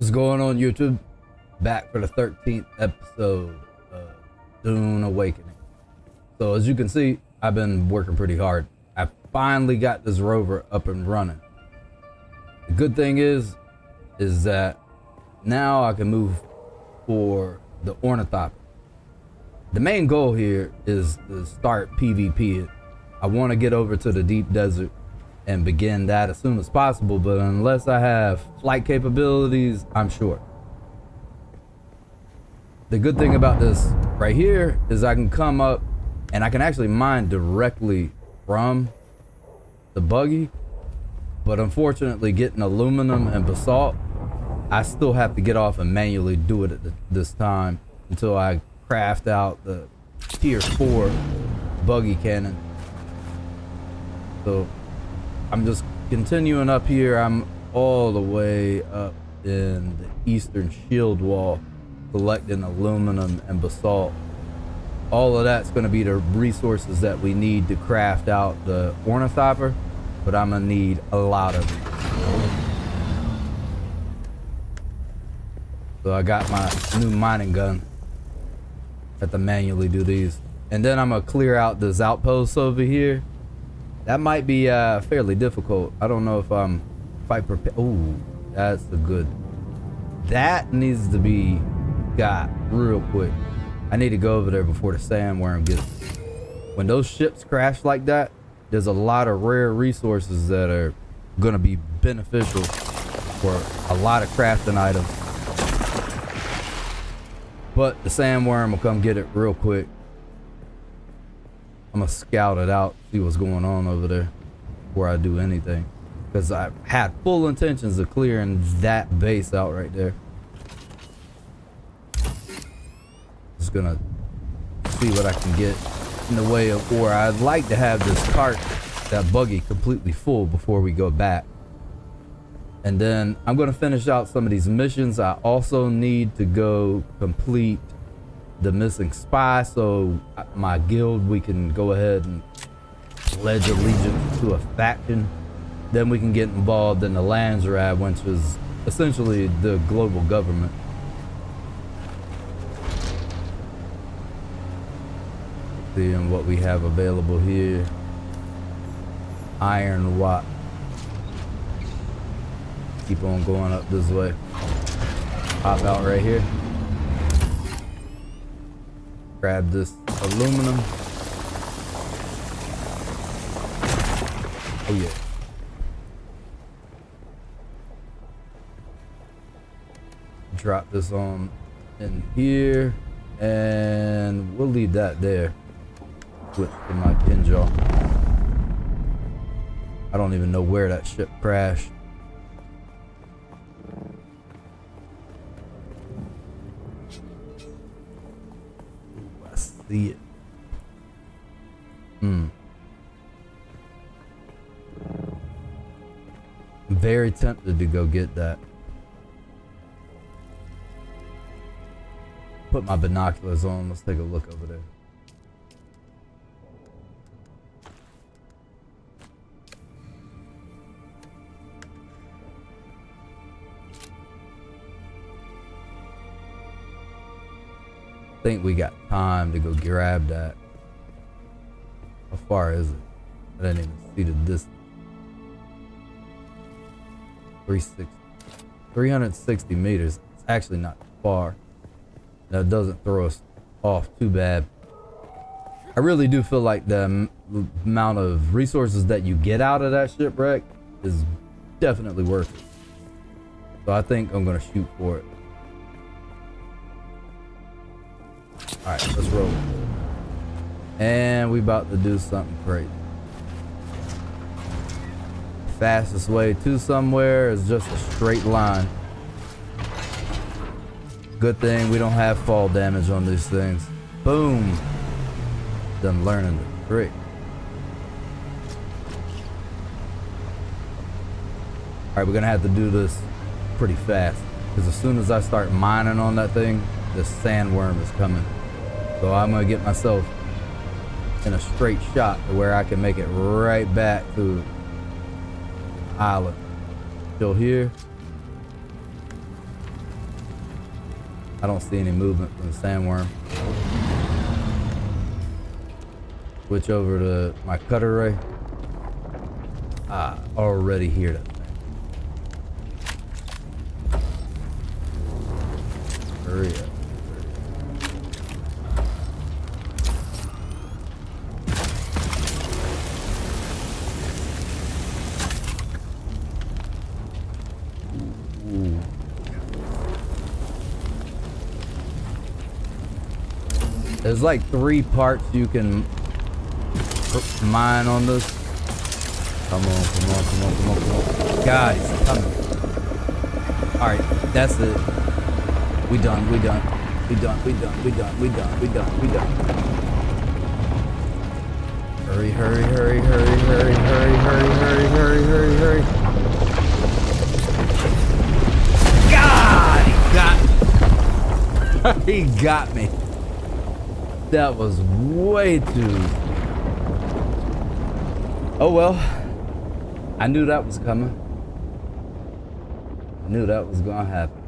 What's going on, YouTube? Back for the 13th episode of Dune Awakening. So as you can see, I've been working pretty hard. I finally got this rover up and running. The good thing is that now I can move for the ornithopter. The main goal here is to start PvP. I want to get over to the deep desert and begin that as soon as possible, but unless I have flight capabilities, I'm short. The good thing about this right here is I can come up and I can actually mine directly from the buggy, but unfortunately getting aluminum and basalt, I still have to get off and manually do it at this time until I craft out the tier 4 buggy cannon. So I'm just continuing up here. I'm all the way up in the eastern shield wall collecting aluminum and basalt. All of that's going to be the resources that we need to craft out the ornithopter, but I'm going to need a lot of it. So I got my new mining gun. Have to manually do these. And then I'm going to clear out this outpost over here. That might be fairly difficult. I don't know if I'm quite prepared. Ooh, that's a good. That needs to be got real quick. I need to go over there before the sandworm gets. When those ships crash like that, there's a lot of rare resources that are going to be beneficial for a lot of crafting items. But the sandworm will come get it real quick. I'm gonna scout it out, see what's going on over there before I do anything, because I had full intentions of clearing that base out right there. Just gonna see what I can get in the way of, or I'd like to have this cart, that buggy, completely full before we go back. And then I'm gonna finish out some of these missions. I also need to go complete the missing spy, so my guild, we can go ahead and pledge allegiance to a faction. Then we can get involved in the Lenestria, which is essentially the global government. Seeing what we have available here. Iron Watt. Keep on going up this way. Pop out right here. Grab this aluminum. Oh yeah. Drop this on in here, and we'll leave that there. Switch to my Kinjaw. I don't even know where that ship crashed. See it. I'm very tempted to go get that. Put my binoculars on. Let's take a look over there. I think we got time to go grab that. How far is it? I didn't even see the distance. 360 meters. It's actually not far. That doesn't throw us off too bad. I really do feel like the amount of resources that you get out of that shipwreck is definitely worth it. So I think I'm gonna shoot for it. Alright, let's roll. And we about to do something crazy. Fastest way to somewhere is just a straight line. Good thing we don't have fall damage on these things. Boom. Done learning the trick. Alright, we're gonna have to do this pretty fast, because as soon as I start mining on that thing, the sandworm is coming. So I'm gonna get myself in a straight shot to where I can make it right back to the island. Still here. I don't see any movement from the sandworm. Switch over to my cutter ray. Ah, already hear that thing. Hurry up. There's like 3 parts you can mine on this. Come on, come on, come on, come on, come on. God, he's coming. Alright, that's it. We done, we done. We done, we done, we done, we done, we done, we done. Hurry, hurry, hurry, hurry, hurry, hurry, hurry, hurry, hurry, hurry, hurry. God, he got me. He got me. That was way too... Oh well. I knew that was coming. I knew that was gonna happen.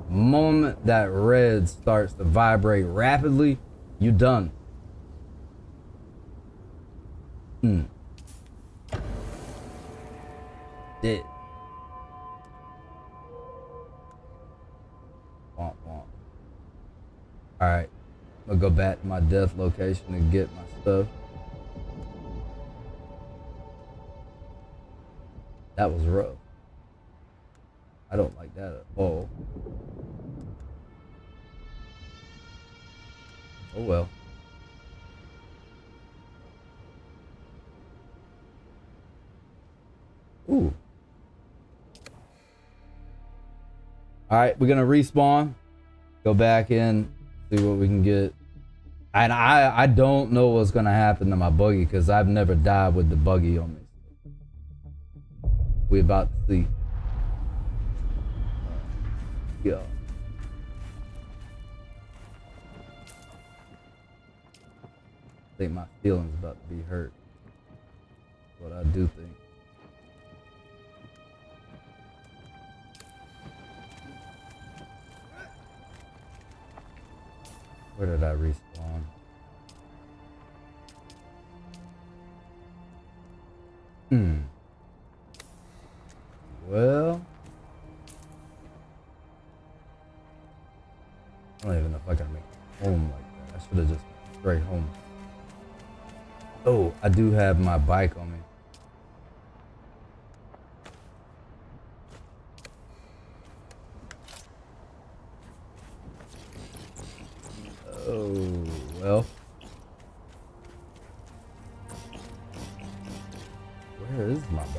The moment that red starts to vibrate rapidly, you done. Dead. Womp womp. Alright. I'm gonna go back to my death location and get my stuff. That was rough. I don't like that at all. Oh well. Ooh. Alright, we're gonna respawn. Go back in, see what we can get. And I don't know what's gonna happen to my buggy because I've never died with the buggy on me. We about to see. Yeah. I think my feelings about to be hurt. What I do think. Where did I respawn? Well, I don't even know if I can make it home like that. I should have just went straight home. Oh, I do have my bike on me. Oh, well. Where is my bike?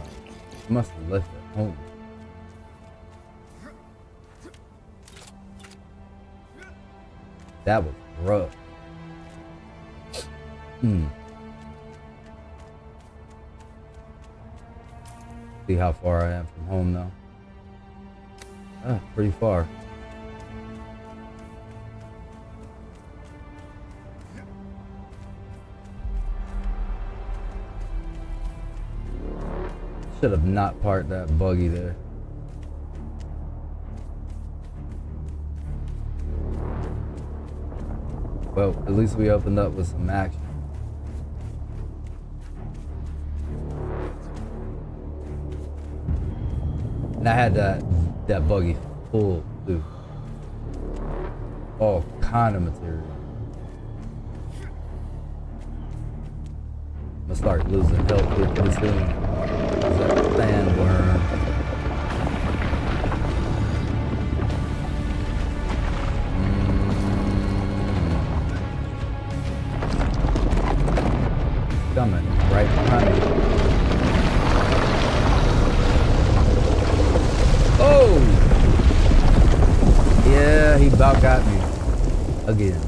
I must have left it home. That was rough. See how far I am from home now. Ah, pretty far. Should have not parked that buggy there. Well, at least we opened up with some action. And I had that buggy full too. All kind of material. I'm gonna start losing health here pretty soon. There's that sandworm. Coming right behind me. Oh! Yeah, he about got me. Again.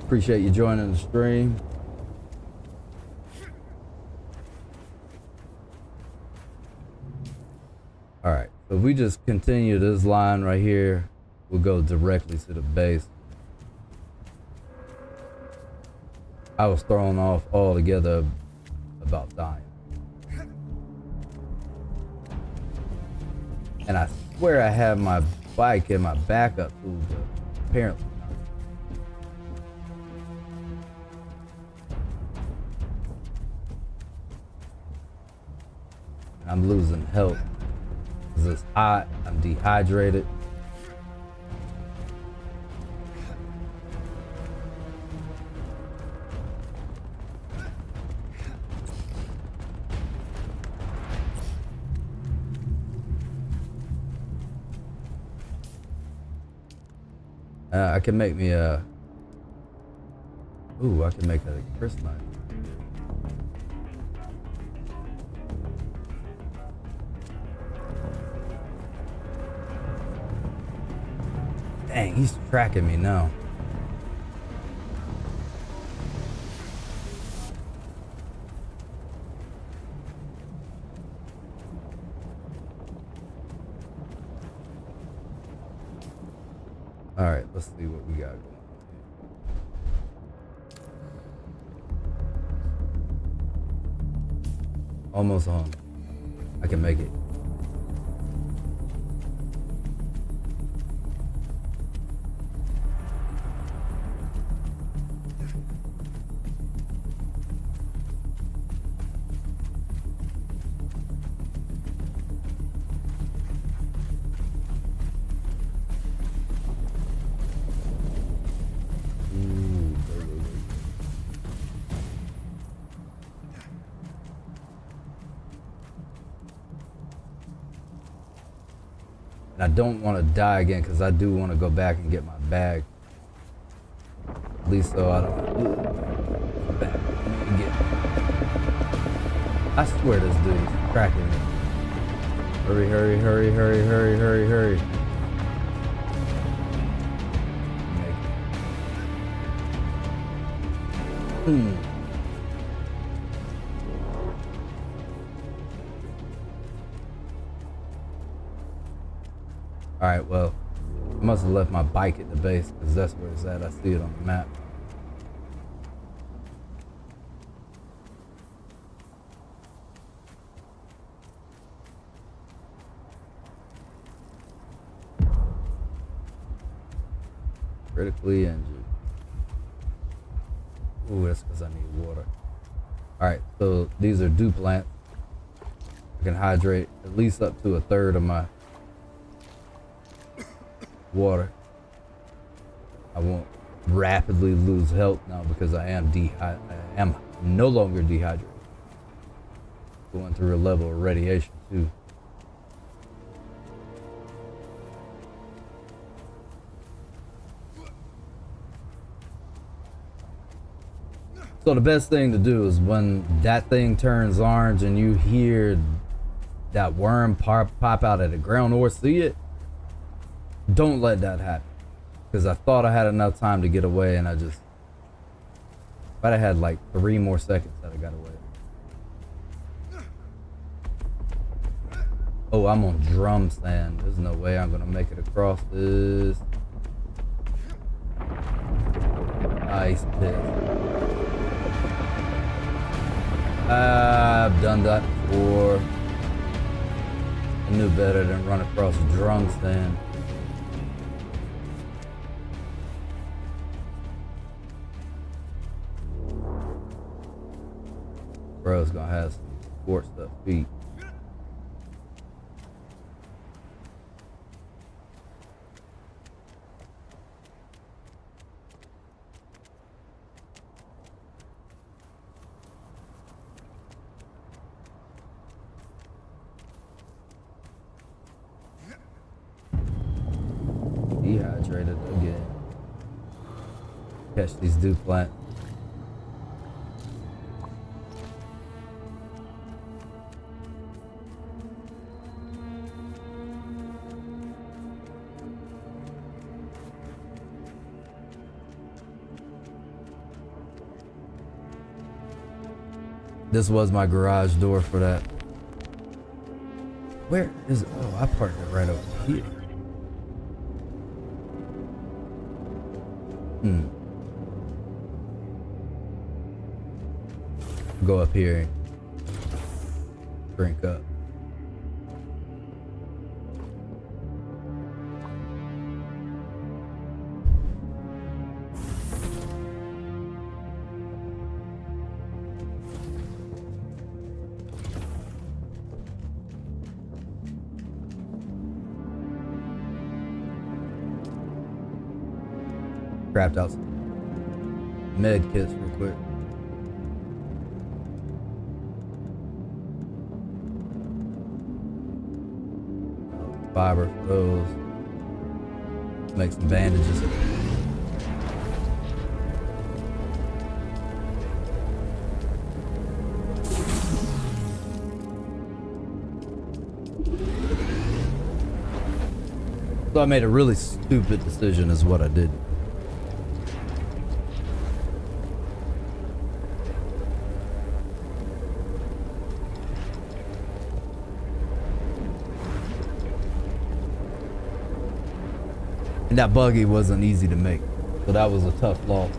Appreciate you joining the stream. All right, so if we just continue this line right here, we'll go directly to the base. I was thrown off altogether about dying. And I swear I had my bike in my backup tool, but apparently not. And I'm losing health because it's hot, I'm dehydrated. I can make me a... Ooh, I can make a Chris knife. Dang, he's tracking me now. All right, let's see what we got going on. Almost home. I can make it. I don't want to die again because I do want to go back and get my bag. At least so I don't. Back. I swear this dude's tracking me. Hurry, hurry, hurry, hurry, hurry, hurry, hurry. Alright, well, I must have left my bike at the base because that's where it's at. I see it on the map. Critically injured. Ooh, that's because I need water. Alright, so these are dew plants. I can hydrate at least up to a third of my water. I won't rapidly lose health now because I am no longer dehydrated. Going through a level of radiation too. So the best thing to do is when that thing turns orange and you hear that worm pop out of the ground or see it, don't let that happen, because I thought I had enough time to get away and I just, if I'd have had like 3 more seconds, I'd have got away. Oh, I'm on drum sand. There's no way I'm gonna make it across this ice pit. I've done that before. I knew better than run across drum sand. Bro's gonna have some sports stuff feet. Dehydrated again. Catch these dew plants. This was my garage door for that. Where is it? Oh, I parked it right over here. Go up here and drink up. Craft out some med kits real quick. Fiber for those. Make some bandages. So I made a really stupid decision is what I did. And that buggy wasn't easy to make, so that was a tough loss.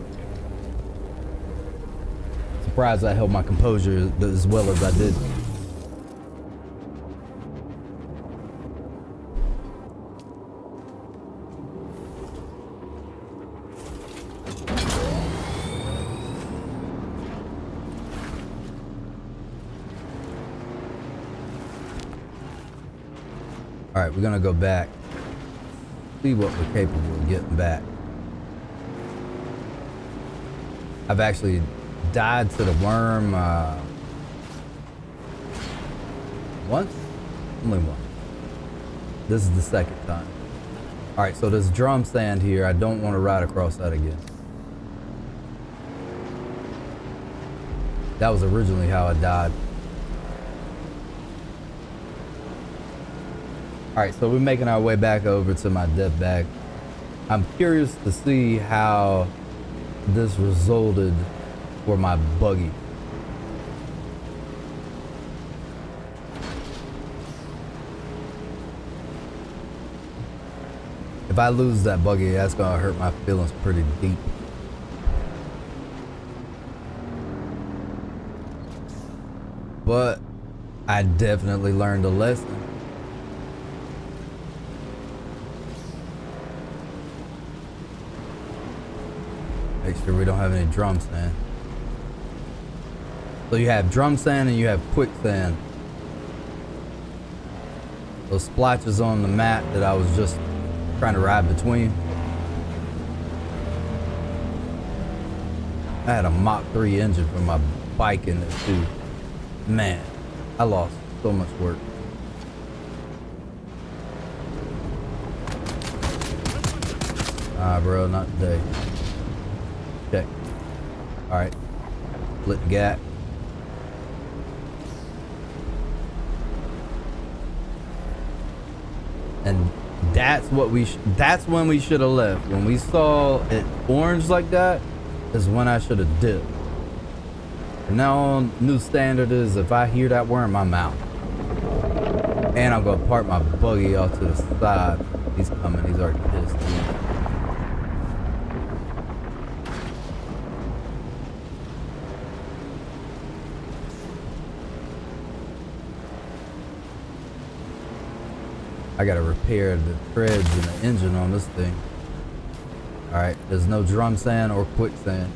Surprised I held my composure as well as I did. All right, we're gonna go back. See what we're capable of getting back. I've actually died to the worm once? Only once. This is the second time. Alright, so there's drum sand here. I don't want to ride across that again. That was originally how I died. Alright, so we're making our way back over to my death bag. I'm curious to see how this resulted for my buggy. If I lose that buggy, that's gonna hurt my feelings pretty deep. But I definitely learned a lesson. Make sure we don't have any drum sand. So you have drum sand and you have quicksand. Those splotches on the map that I was just trying to ride between. I had a Mach 3 engine for my bike in there too. Man, I lost so much work. Nah, bro, not today. Okay. Alright. Lit the gap. And that's what that's when we should have left. When we saw it orange like that is when I should have dipped. From now on, new standard is if I hear that worm, I'm out. And I'm gonna park my buggy off to the side. He's coming, he's already pissed. I gotta repair the treads and the engine on this thing. Alright, there's no drum sand or quicksand.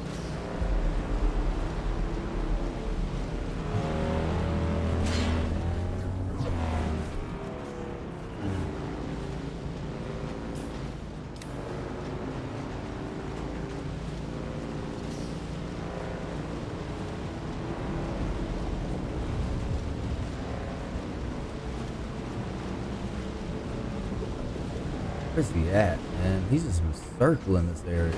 Where's he at, man? He's just circling this area.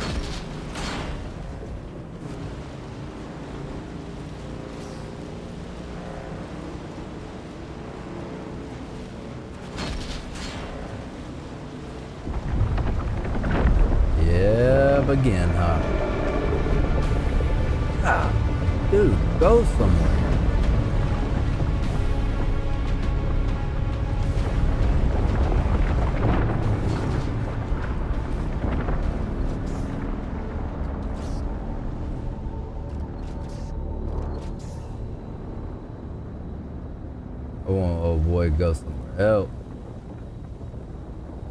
Yeah, again, huh? Ah, dude, go somewhere. boy go somewhere else.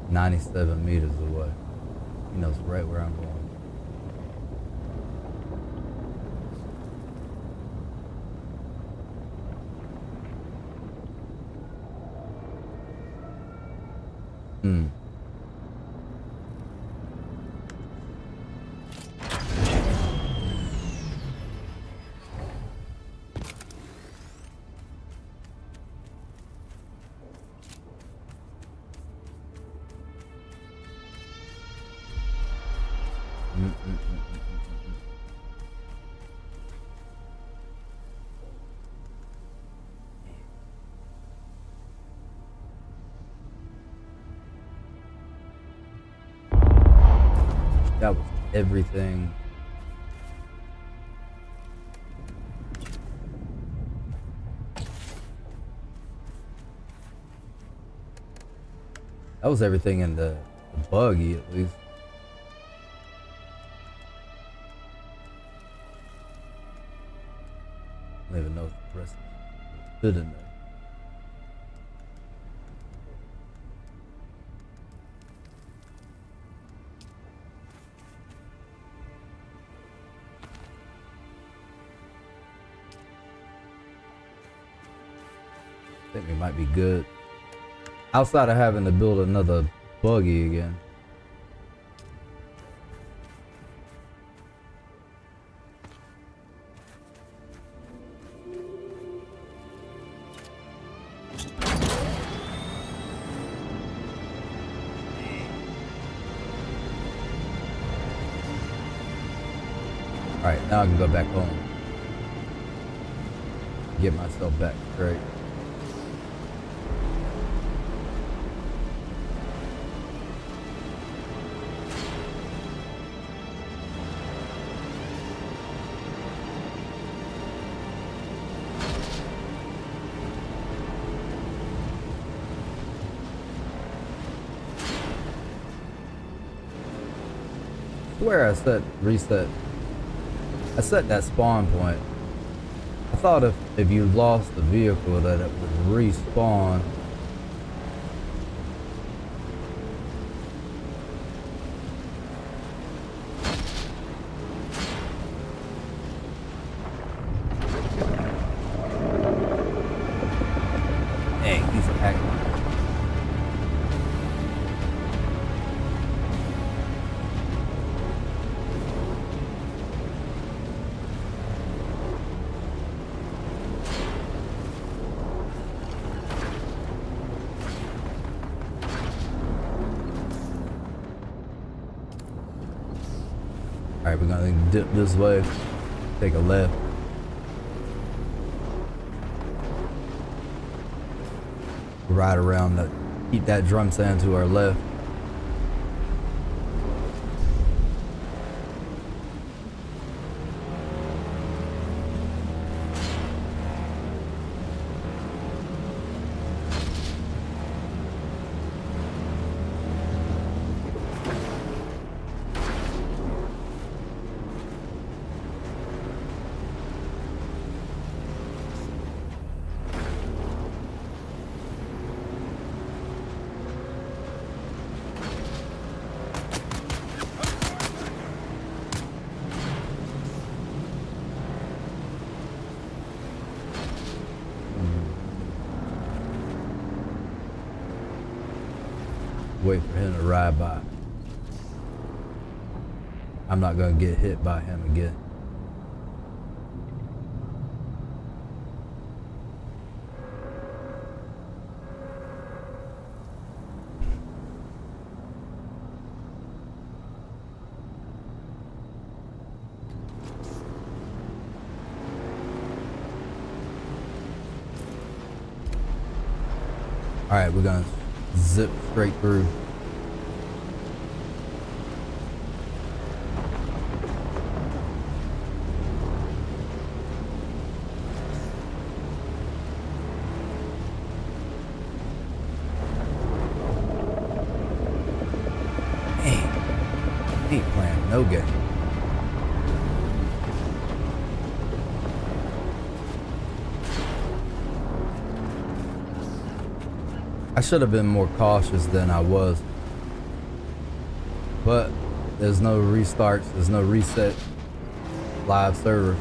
97 meters away. He knows right where I'm going. That was everything. That was everything in the buggy, at least. I don't even know if the rest of it fit in there. I think we might be good. Outside of having to build another buggy again. Alright, now I can go back home. Get myself back straight. Where I set that spawn point. I thought if you lost the vehicle that it would respawn. Dang, he's acting. Alright, we're gonna dip this way, take a left. Ride around, keep that drum stand to our left. Wait for him to ride by. I'm not gonna get hit by him again. All right, we're gonna zip straight through. Ain't playing no game. I should have been more cautious than I was. But there's no restarts, there's no reset live server.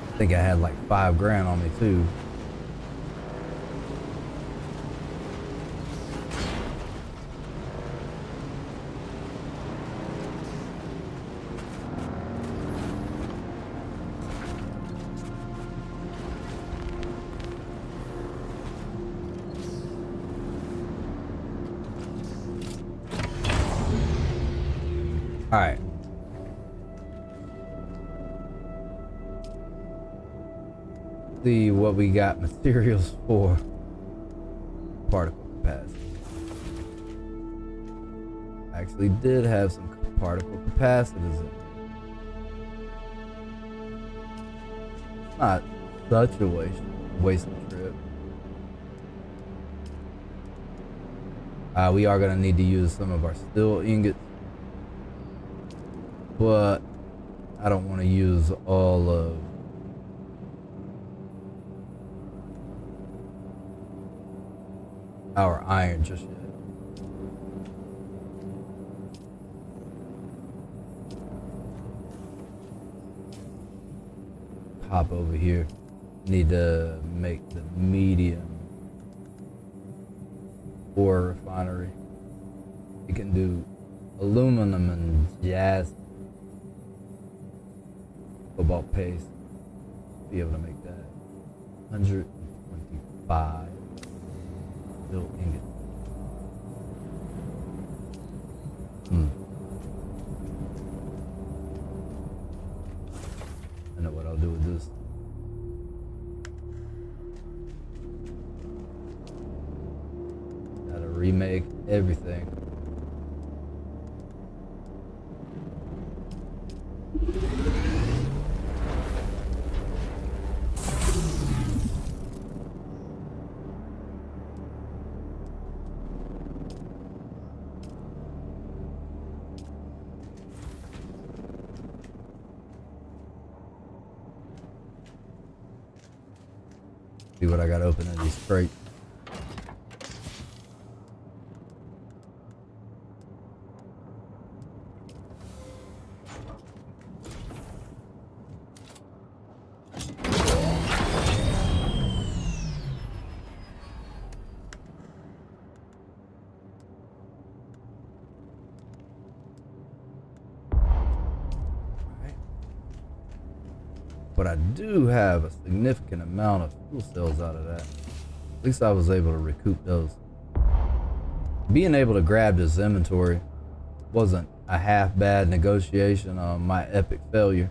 I think I had like $5 grand on me too. All right. See what we got materials for. Particle capacity. Actually did have some particle capacitors in it. Not such a waste of trip. We are gonna need to use some of our steel ingots, but I don't want to use all of our iron just yet. Hop over here. Need to make the medium ore refinery. It can do aluminum and jazz cobalt paste. Be able to make that 125 steel ingot. I know what I'll do with this. Gotta remake everything. See what I got open in these crates. But I do have a significant amount of fuel cells out of that. At least I was able to recoup those. Being able to grab this inventory wasn't a half bad negotiation on my epic failure.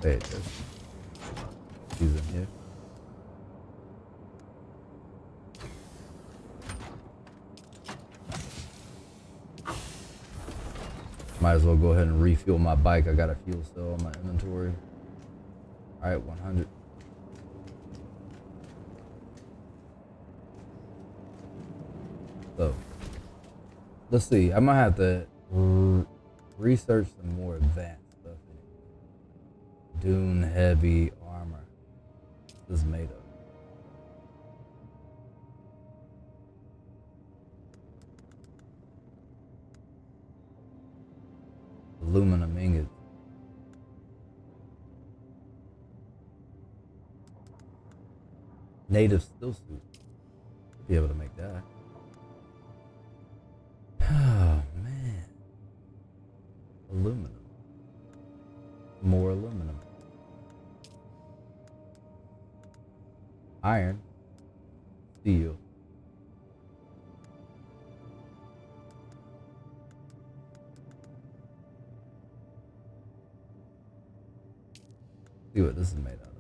There it is. These in here. Might as well go ahead and refuel my bike. I got a fuel cell on my inventory. All right, 100. So, let's see. I might have to research some more advanced stuff. Dune heavy armor. This is made of. Aluminum ingots. Native steel suit. Be able to make that. Oh man. Aluminum. More aluminum. Iron. Steel. See what this is made out of.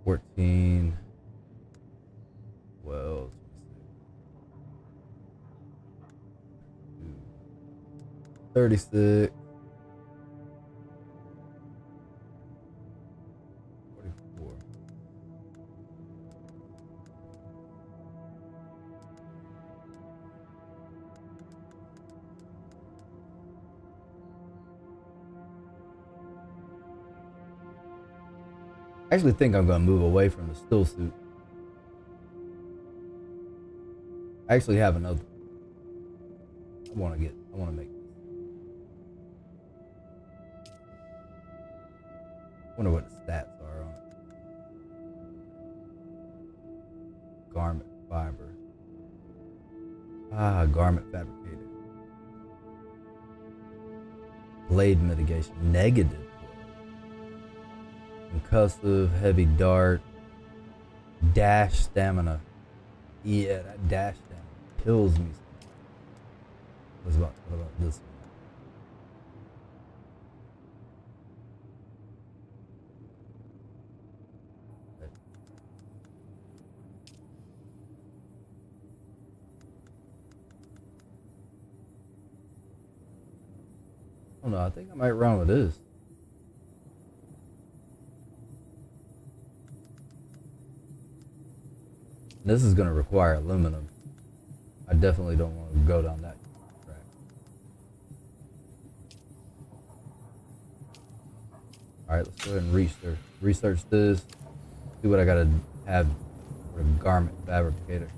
14, 12, 36, 44. I actually think I'm going to move away from the still suit. I actually have another. I want to make this. Wonder what the stats are on it. Garment fiber. Garment fabricator. Blade mitigation. Negative. Concussive, heavy dart, dash stamina. Yeah, that dash stamina kills me. What about this one? I don't know, I think I might run with this. This is going to require aluminum. I definitely don't want to go down that track. Alright, let's go ahead and research this. See what I got to have for a garment fabricator.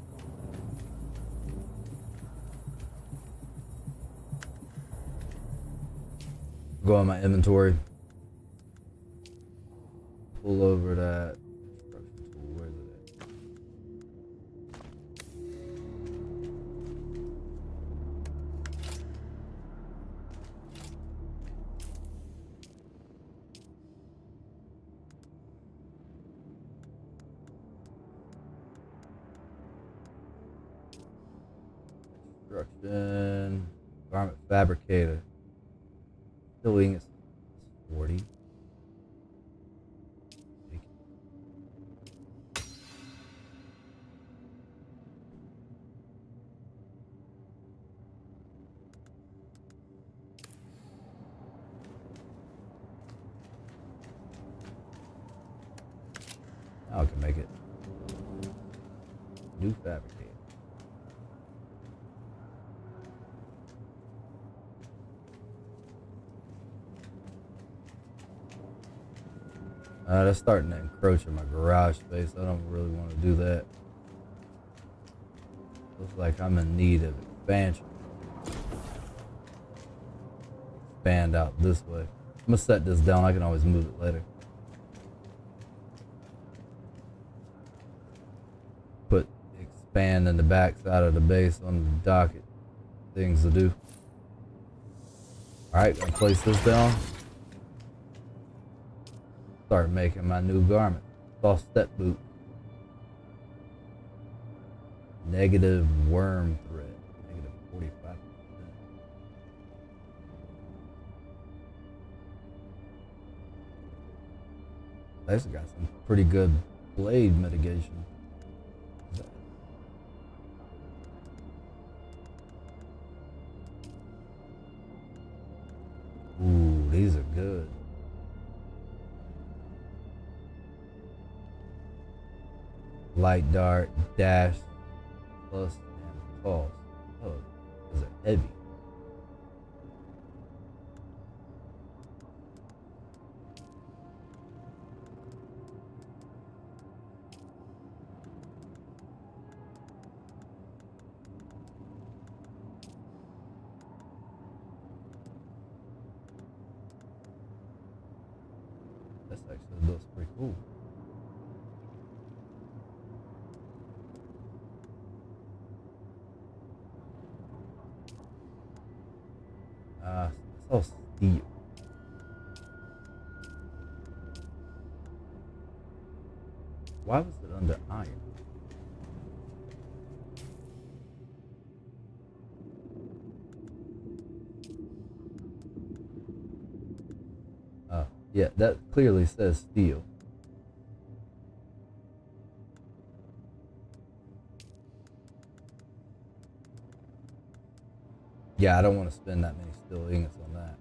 Go on my inventory. Pull over that. Where is it at? Construction. Garment fabricator. Doing is 40. Now I can make it. New fabricator. That's starting to encroach in my garage space. I don't really want to do that. Looks like I'm in need of expansion. Expand out this way. I'm gonna set this down. I can always move it later. Put expand in the back side of the base on the docket. Things to do. Alright, gonna place this down. Start making my new garment. Soft step boot. Negative worm thread. Negative 45%. I actually got some pretty good blade mitigation. Ooh, these are good. Light dart, dash, plus, and toss. Oh, these are heavy. This actually looks pretty cool. It's all steel. Why was it under iron? Yeah, that clearly says steel. Yeah, I don't want to spend that many steel ingots on that.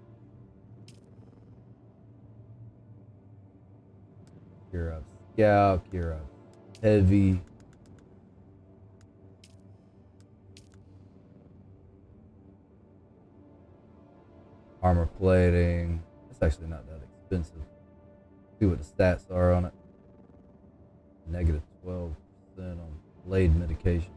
Gear up scout, gear up heavy. Armor plating. It's actually not that expensive. See what the stats are on it. Negative 12% on blade medication.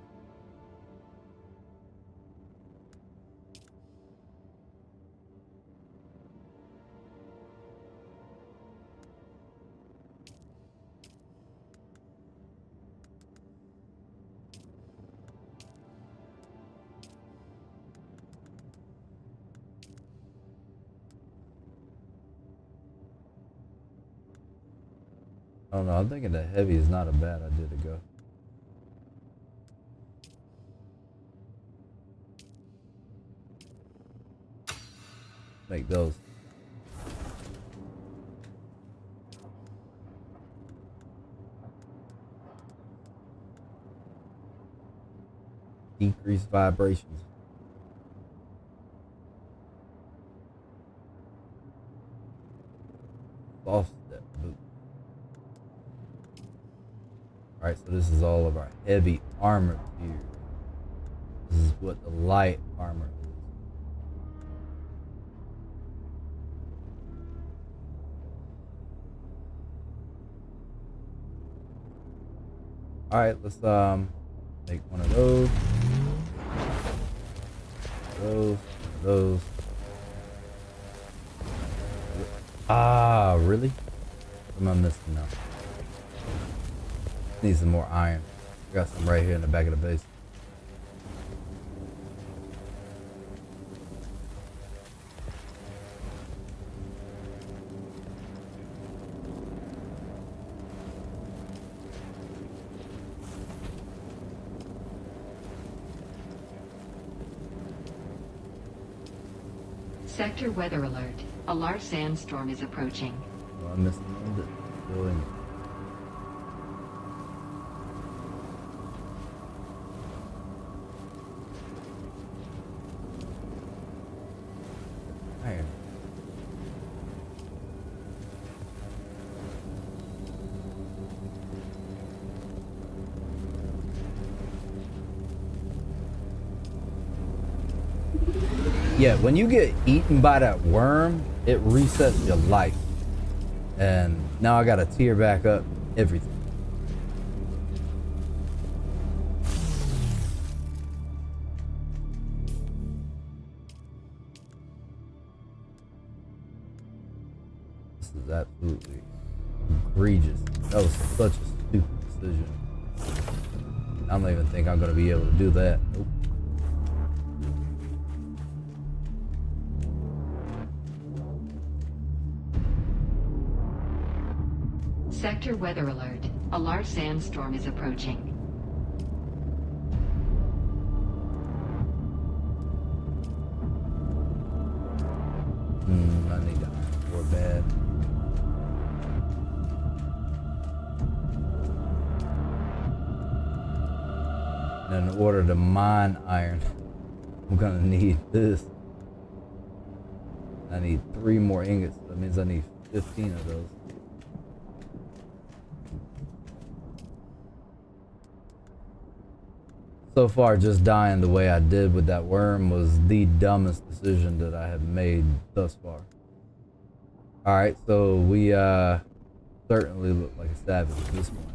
I don't know, I'm thinking the heavy is not a bad idea to go. Make those. Decrease vibrations. Soft step boot. Alright, so this is all of our heavy armor tiers. This is what the light armor is. Alright, let's make one of those. Those. Ah, really? What am I missing now? Need some more iron. Got some right here in the back of the base. Sector weather alert. A large sandstorm is approaching. Oh, I'm missing one bit. Still in it. Iron. Yeah, when you get eaten by that worm, it resets your life. And now I gotta tear back up everything. This is absolutely egregious. That was such a stupid decision. I don't even think I'm gonna be able to do that. Nope. Sector weather alert. A large sandstorm is approaching. I need to iron ore bad. And in order to mine iron, I'm gonna need this. I need 3 more ingots. That means I need 15 of those. So far, just dying the way I did with that worm was the dumbest decision that I have made thus far. Alright, so we certainly look like a savage at this point.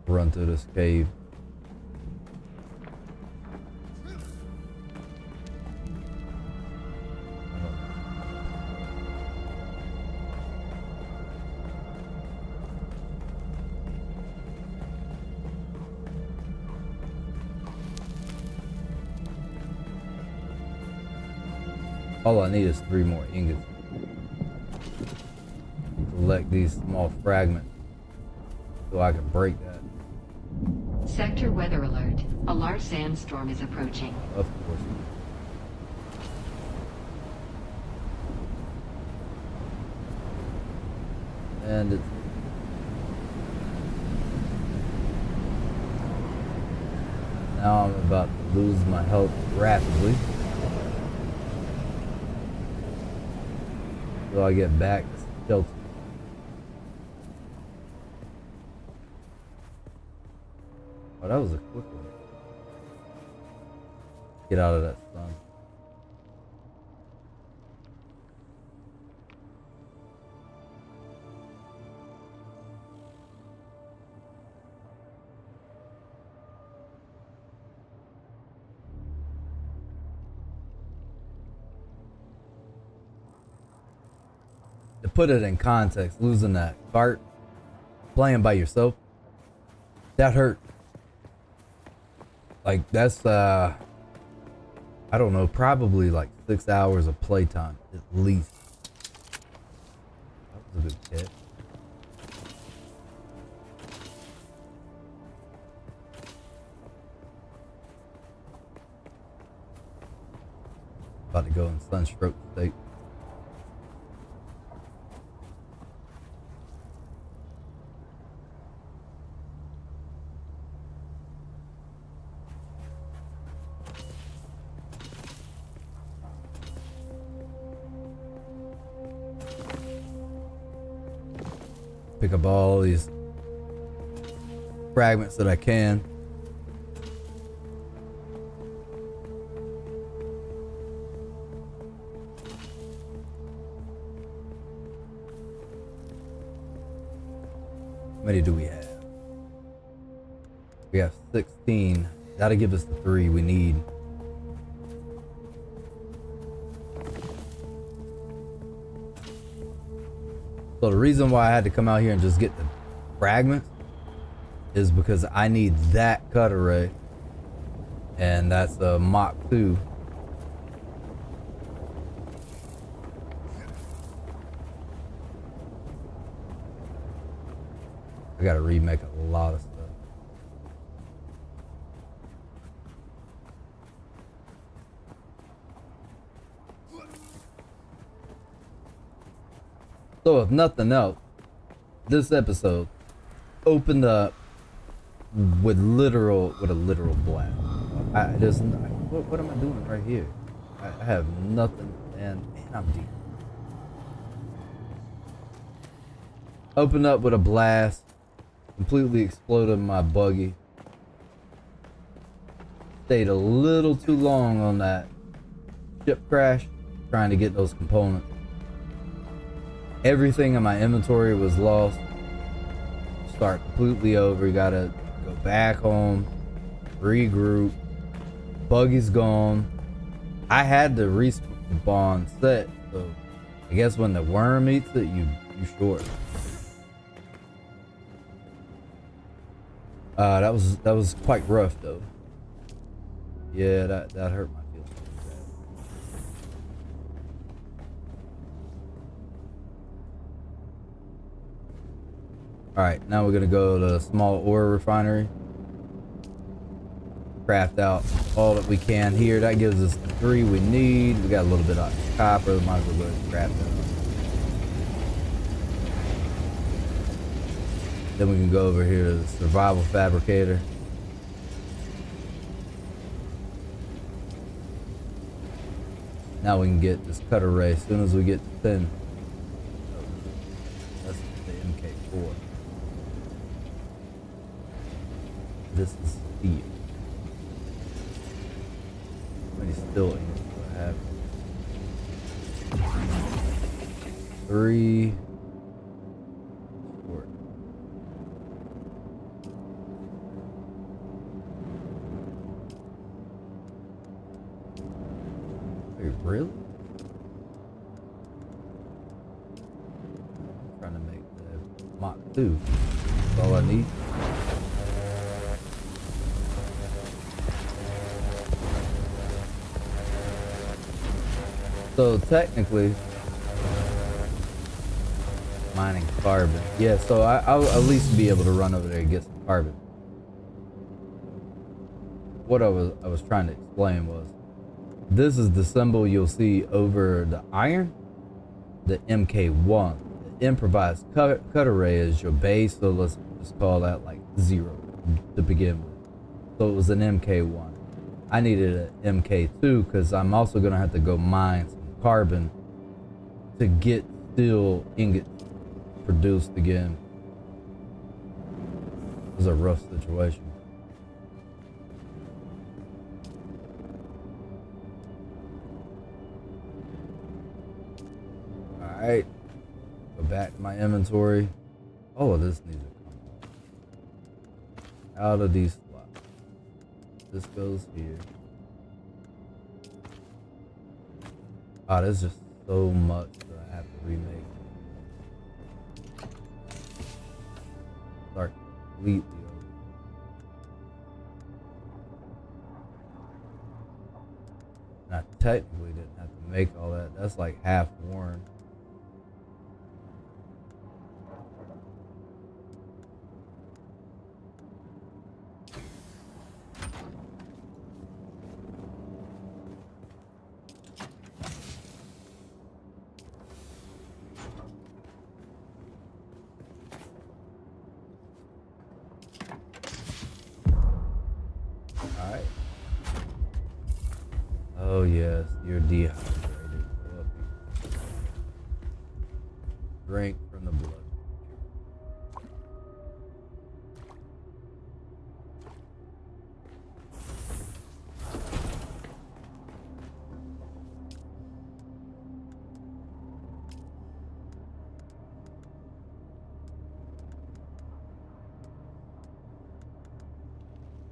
Run through this cave. All I need is 3 more ingots. Collect these small fragments. so I can break that. Sector weather alert. A large sandstorm is approaching. Of course. And it's now I'm about to lose my health rapidly. So I get back to shelter. Oh, that was a quick one. Get out of that sun. To put it in context, losing that cart, playing by yourself, that hurt. Like that's I don't know, probably like 6 hours of playtime at least. That was a good catch. About to go in sunstroke state. Pick up all these fragments that I can. How many do we have? We have 16. That'll give us the 3 we need. So the reason why I had to come out here and just get the fragments is because I need that cut array, and that's a Mach 2. I gotta remake a lot of stuff. So if nothing else, this episode opened up with a literal blast. What am I doing right here? I have nothing, and I'm deep. Opened up with a blast, completely exploded my buggy. Stayed a little too long on that ship crash, trying to get those components. Everything in my inventory was lost. Start completely over. You gotta go back home, regroup. Buggy's gone. I had the respawn set, so I guess when the worm eats it, you short. That was quite rough though. Yeah, that hurt my feelings. Alright, now we're gonna go to a small ore refinery. Craft out all that we can here. That gives us the 3 we need. We got a little bit of copper. Might as well go ahead and craft that. Then we can go over here to the survival fabricator. Now we can get this cut array as soon as we get to 10. That's the MK4. This is steel. How many steel ingots do I have? 3, 4. Wait, really? I'm trying to make the Mach 2. That's all I need. So technically, mining carbon. Yeah, so I'll at least be able to run over there and get some carbon. What I was trying to explain was, this is the symbol you'll see over the iron, the MK1. The improvised cut array is your base, so let's just call that like 0 to begin with. So it was an MK1. I needed an MK2 because I'm also gonna have to go mine some carbon to get steel ingots produced again. It was a rough situation. Alright, go back to my inventory. Oh, this needs to come out of these slots. This goes here. Oh, there's just so much that I have to remake. Start completely over. And I technically didn't have to make all that. That's like half worn. Oh yes, you're dehydrated. Drink from the blood.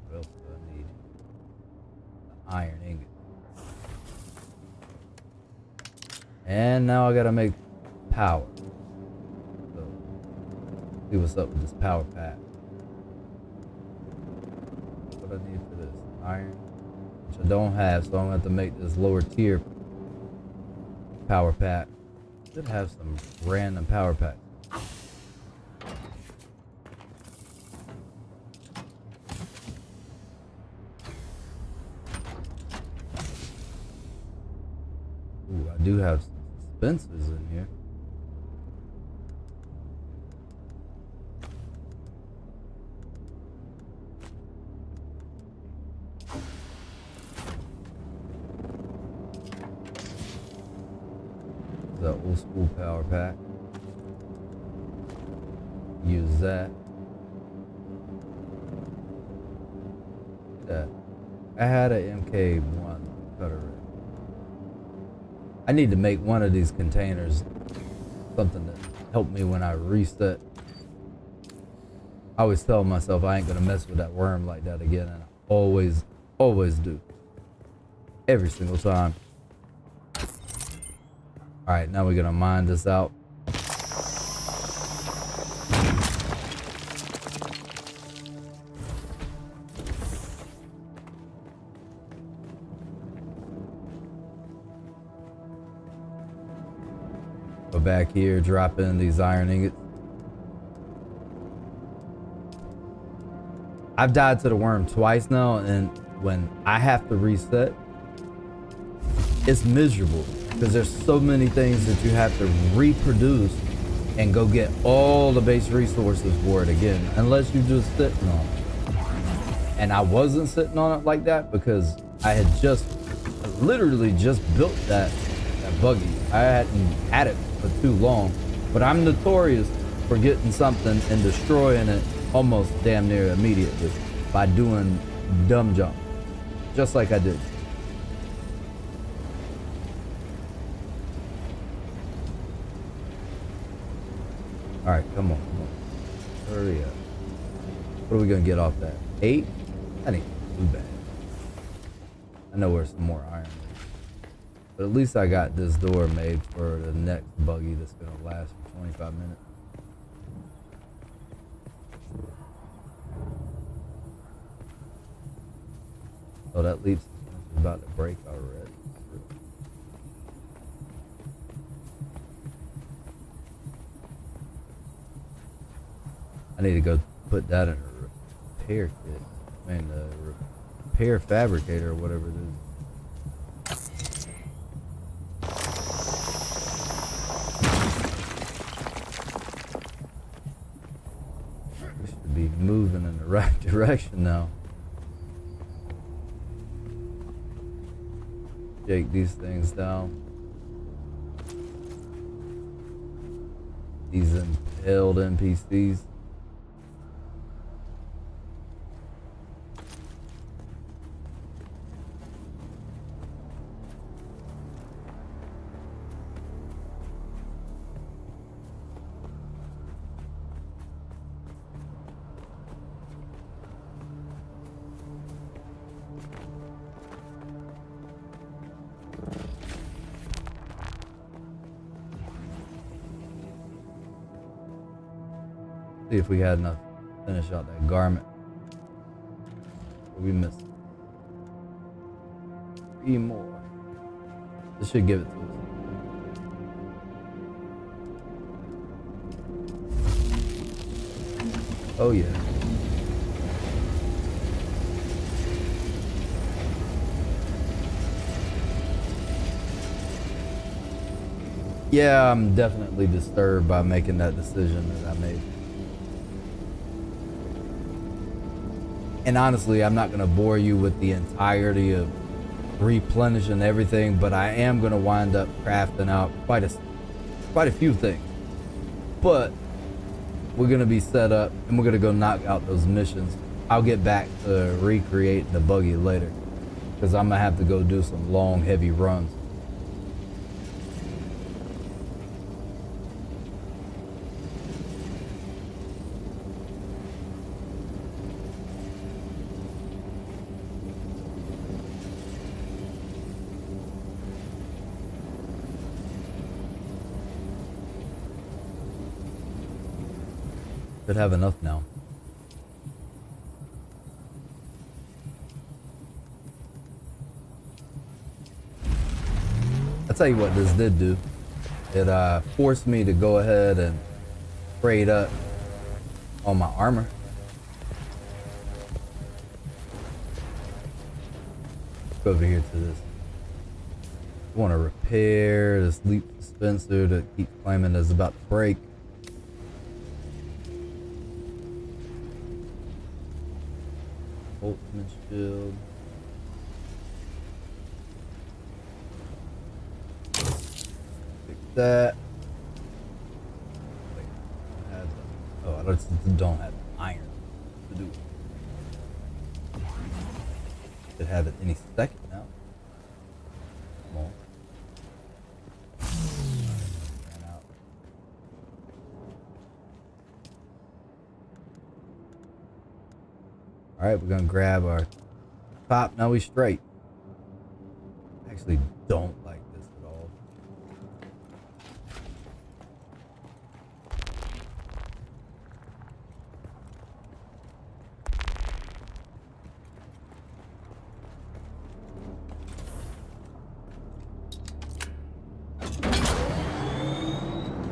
What else do I need? The iron ingot. And now I gotta make power. So, see what's up with this power pack. What I need for this? Iron, which I don't have, so I'm gonna have to make this lower tier power pack. Should have some random power packs. Ooh, I do have dispensers in here. The old school power pack. Use that. That. I had an MK1 cutter. I need to make one of these containers something that helped me when I reset. I always tell myself I ain't gonna mess with that worm like that again, and I always do. Every single time. Alright, now we're gonna mine this out. Go back here, drop in these iron ingots. I've died to the worm twice now, and when I have to reset, it's miserable because there's so many things that you have to reproduce and go get all the base resources for it again, unless you're just sitting on it. And I wasn't sitting on it like that because I had literally just built that buggy. I hadn't had it for too long, but I'm notorious for getting something and destroying it almost damn near immediately by doing dumb jump, just like I did. All right, come on. Hurry up. What are we gonna get off that? 8? That ain't too bad. I know where's some more iron. But at least I got this door made for the next buggy that's gonna last for 25 minutes. Oh, that leaf is about to break already. I need to go put that in a repair kit. I mean, the repair fabricator or whatever it is. We should be moving in the right direction now. Shake these things down. These impaled NPCs. See if we had enough to finish out that garment. What we missed? 3 more. This should give it to us. Oh yeah. Yeah, I'm definitely disturbed by making that decision that I made. And honestly, I'm not going to bore you with the entirety of replenishing everything, but I am going to wind up crafting out quite a few things. But we're going to be set up and we're going to go knock out those missions. I'll get back to recreate the buggy later because I'm going to have to go do some long, heavy runs. Should have enough now. I'll tell you what this did do. It forced me to go ahead and trade up on my armor. Go over here to this. I want to repair this leap dispenser that keeps claiming it's about to break. Ultimate shield. Fix that. Oh, I don't have iron to do it. Should have it any second now. Come on. Ran out. All right, we're gonna grab our top. Now we straight. I actually don't like this at all.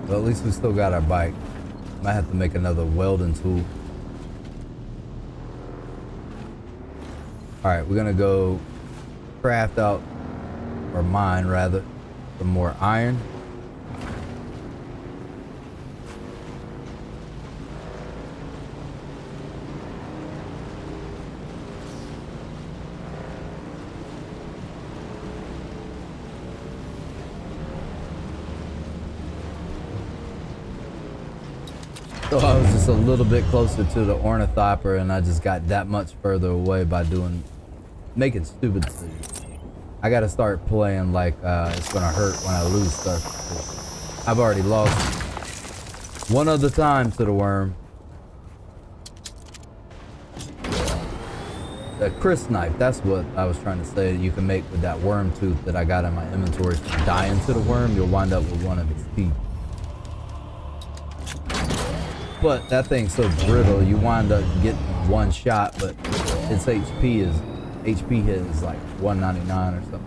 Well, at least we still got our bike. Might have to make another welding tool. All right, we're gonna go craft out, or mine rather, some more iron. So I was just a little bit closer to the ornithopter and I just got that much further away by making stupid decisions. I gotta start playing like it's gonna hurt when I lose stuff. I've already lost one other time to the worm. The Chris knife, that's what I was trying to say. You can make with that worm tooth that I got in my inventory. If you die into the worm, you'll wind up with one of its teeth. But that thing's so brittle, you wind up getting one shot, but its HP hit is like 199 or something.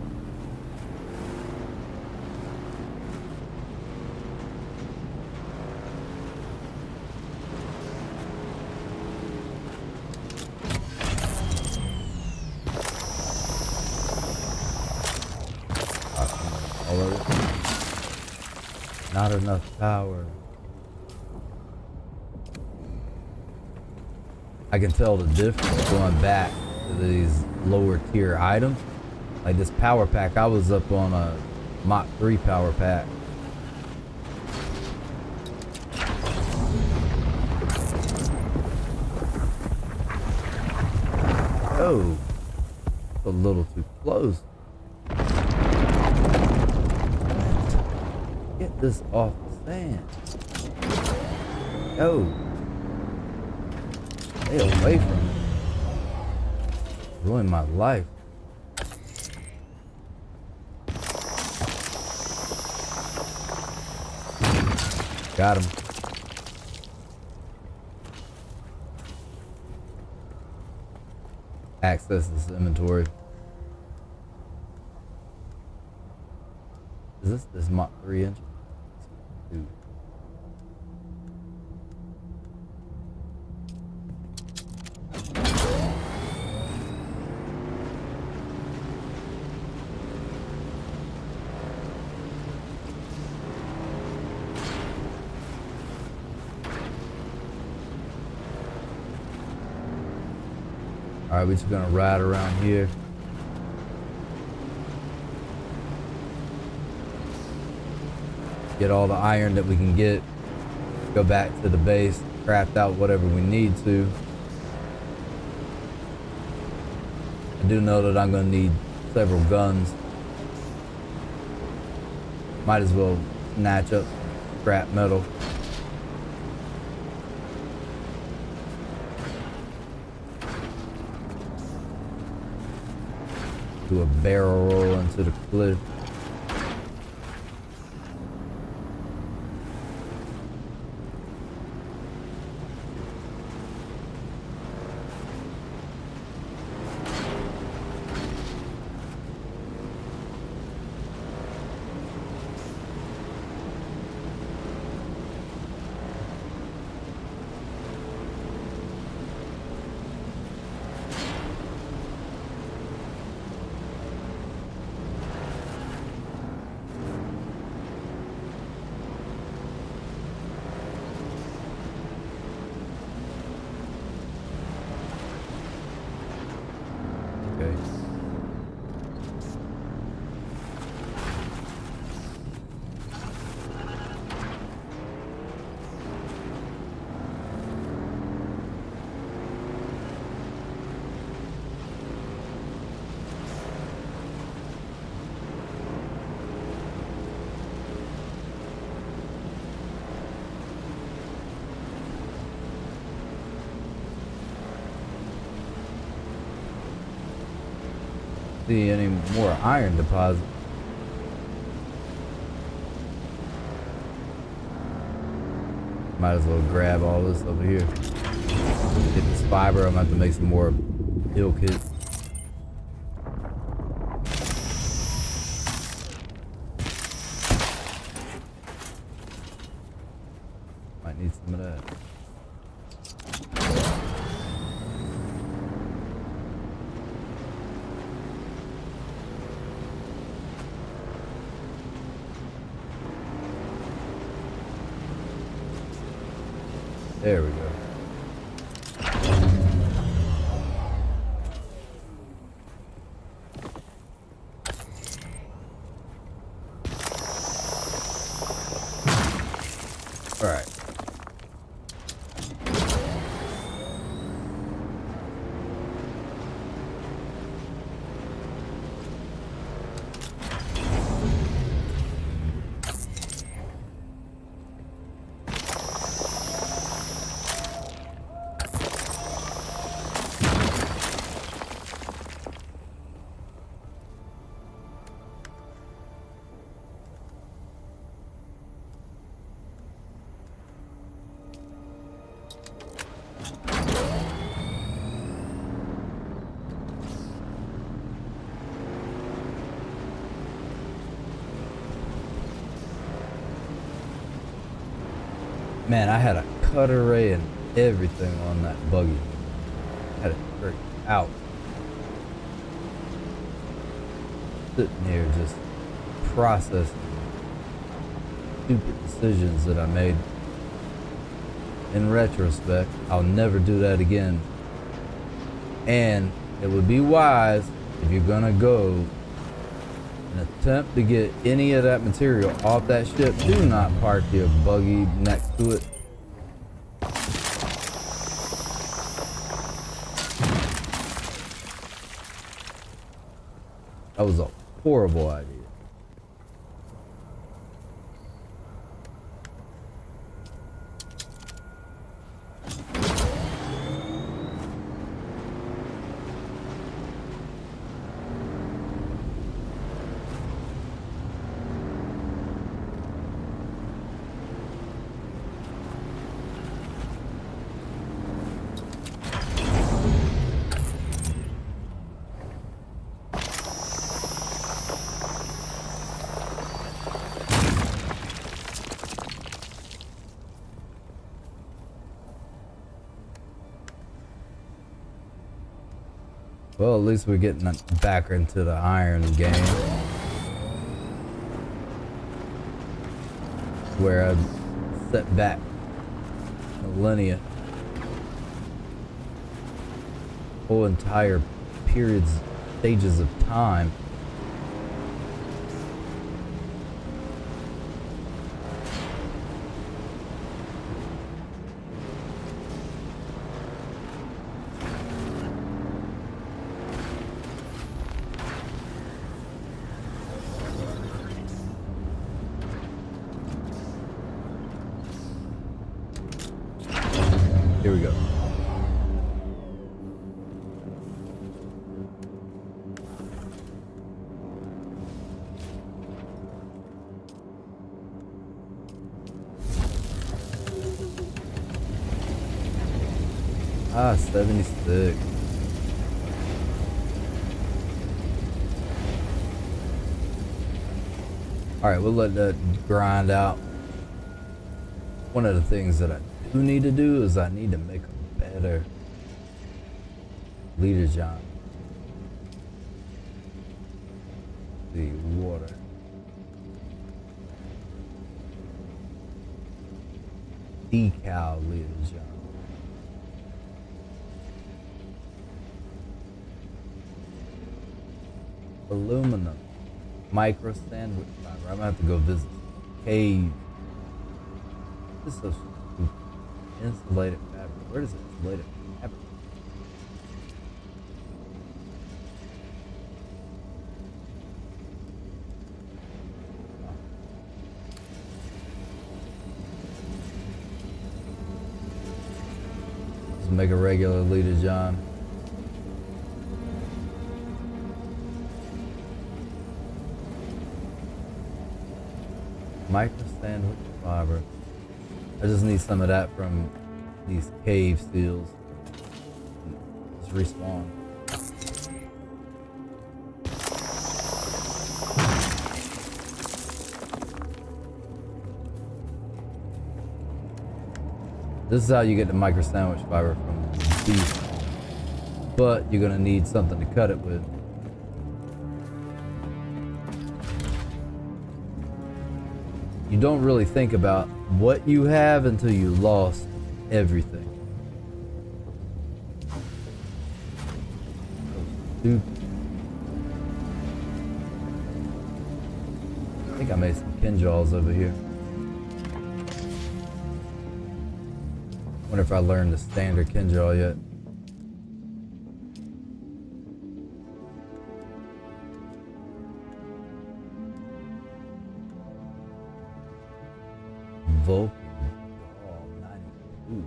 all of it. Not enough power. I can tell the difference going back to these lower tier items. Like this power pack, I was up on a Mach 3 power pack. Oh, a little too close. Get this off the sand. Oh, stay away from it. Ruin my life. Got him. Access this inventory. Is this Mach 3 engine? Dude. Alright, we're just gonna ride around here. Get all the iron that we can get. Go back to the base, craft out whatever we need to. I do know that I'm gonna need several guns. Might as well snatch up scrap metal. Do a barrel roll into the cliff. See any more iron deposits. Might as well grab all this over here. Get this fiber. I'm gonna have to make some more hill kits. Might need some of that. There we go. All right. Man, I had a cut array and everything on that buggy. Had it straight out. Sitting here just process stupid decisions that I made. In retrospect, I'll never do that again. And it would be wise, if you're gonna go and attempt to get any of that material off that ship, do not park your buggy next to it. That was a horrible idea. Well, at least we're getting back into the iron game, where I set back millennia, whole entire periods, stages of time. Here we go. Ah, 76. All right, we'll let that grind out. One of the things that I do need to do is I need to make a better leader job. The water. Decal leader job. Aluminum. Micro sandwich fiber. I'm gonna have to go visit cave. This is so stupid. Insulated fabric. Where does insulated fabric? Let's make a regular leader, John. Micro sandwich fiber. I just need some of that from these cave seals. Let's respawn. This is how you get the micro sandwich fiber from beef. But you're gonna need something to cut it with. You don't really think about what you have until you lost everything. Dude. I think I made some kinjals over here. Wonder if I learned the standard kinjal yet. Vulcan ball 92.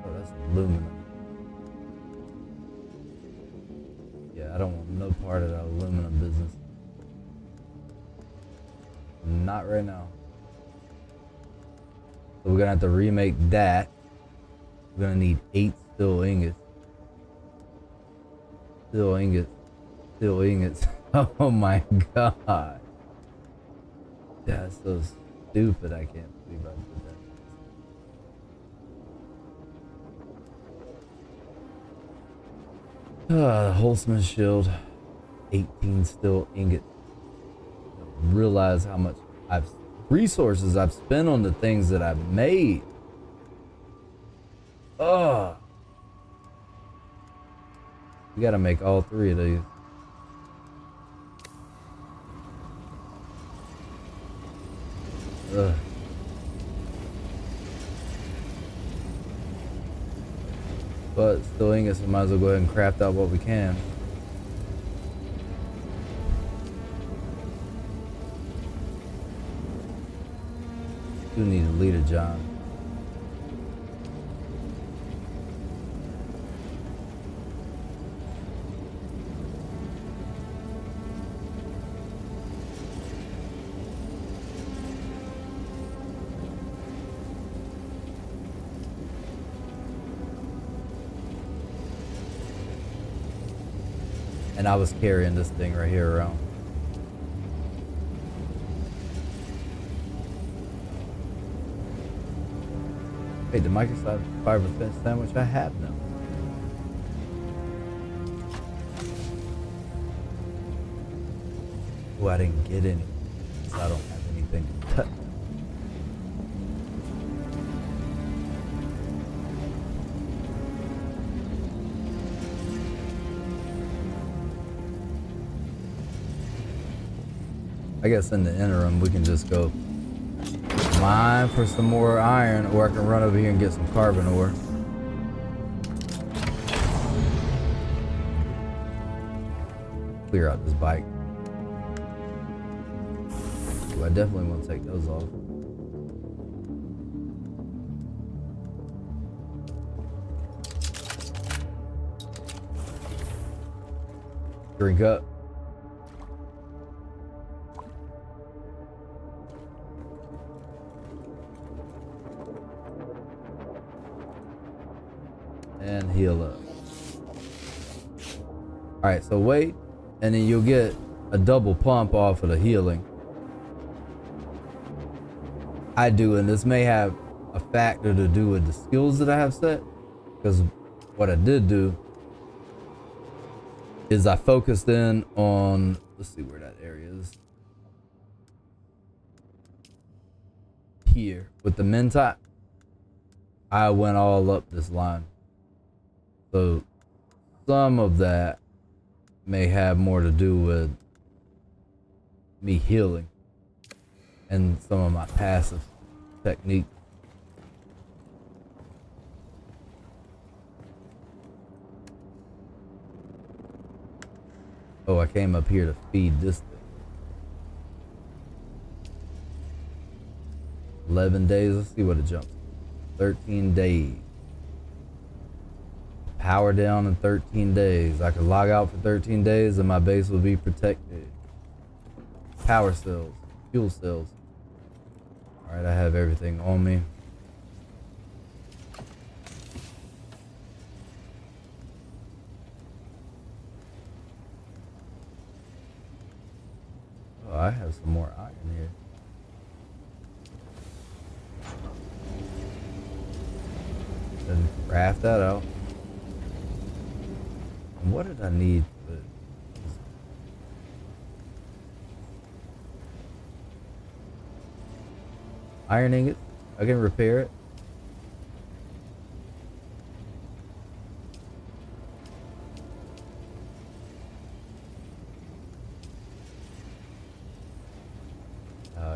Oh, that's aluminum. Yeah, I don't want no part of that aluminum business. Not right now. So we're gonna have to remake that. We're gonna need 8 steel ingots. Steel ingots. Steel ingots. Oh my god. That's so stupid. I can't believe I did that. The Holtzman shield. 18 steel ingots. realize how much resources I've spent on the things that I've made. Oh, we gotta make all 3 of these. Ugh. But still ingots, so we might as well go ahead and craft out what we can. Do need a leader, John. And I was carrying this thing right here around. Hey, the microscopic fiber fence sandwich I have now. Oh, I didn't get any, so I don't have anything to touch. I guess in the interim, we can just go mine for some more iron, or I can run over here and get some carbon ore. Clear out this bike. Ooh, I definitely want to take those off. Drink up. And heal up. Alright, so wait, and then you'll get a double pump off of the healing. I do, and this may have a factor to do with the skills that I have set, because what I did do is I focused in on, let's see where that area is. Here, with the Mentat, I went all up this line. So some of that may have more to do with me healing and some of my passive technique. Oh, I came up here to feed this thing. 11 days, let's see what it jumps to. 13 days. Power down in 13 days. I could log out for 13 days and my base will be protected. Power cells, fuel cells. Alright, I have everything on me. Oh, I have some more iron here. Then craft that out. What did I need for iron ingot? I can repair it.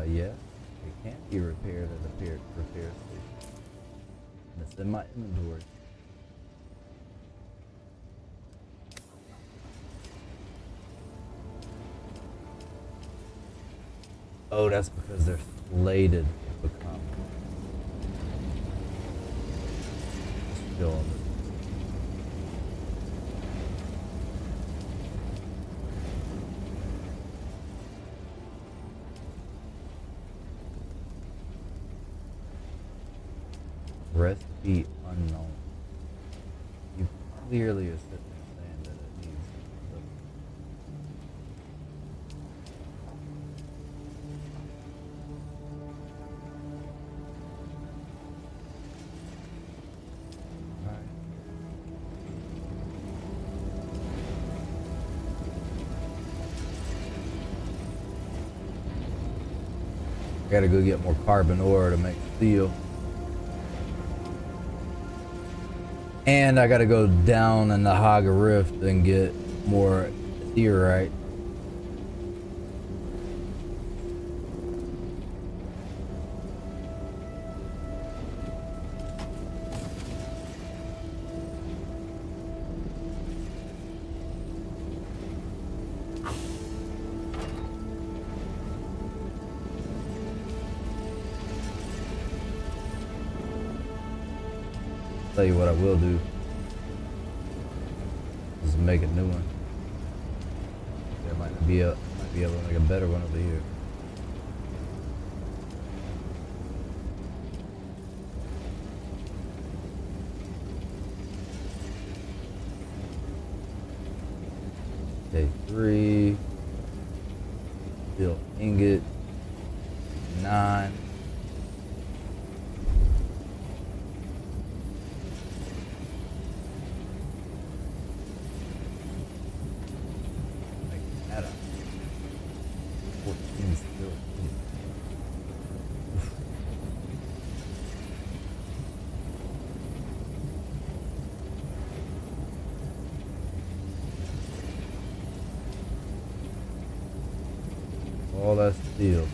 Yeah, it can't be repaired at a repair station. And it's in my inventory. Oh, that's because they're slated to become. Still on this. Recipe unknown. You clearly are sitting there saying that it needs to. I gotta go get more carbon ore to make steel. And I gotta go down in the Haga Rift and get more diorite. Tell you what I will do is make a new one. There might be able to make a better one over here. Okay, 3 steel ingot, 9. All that steel.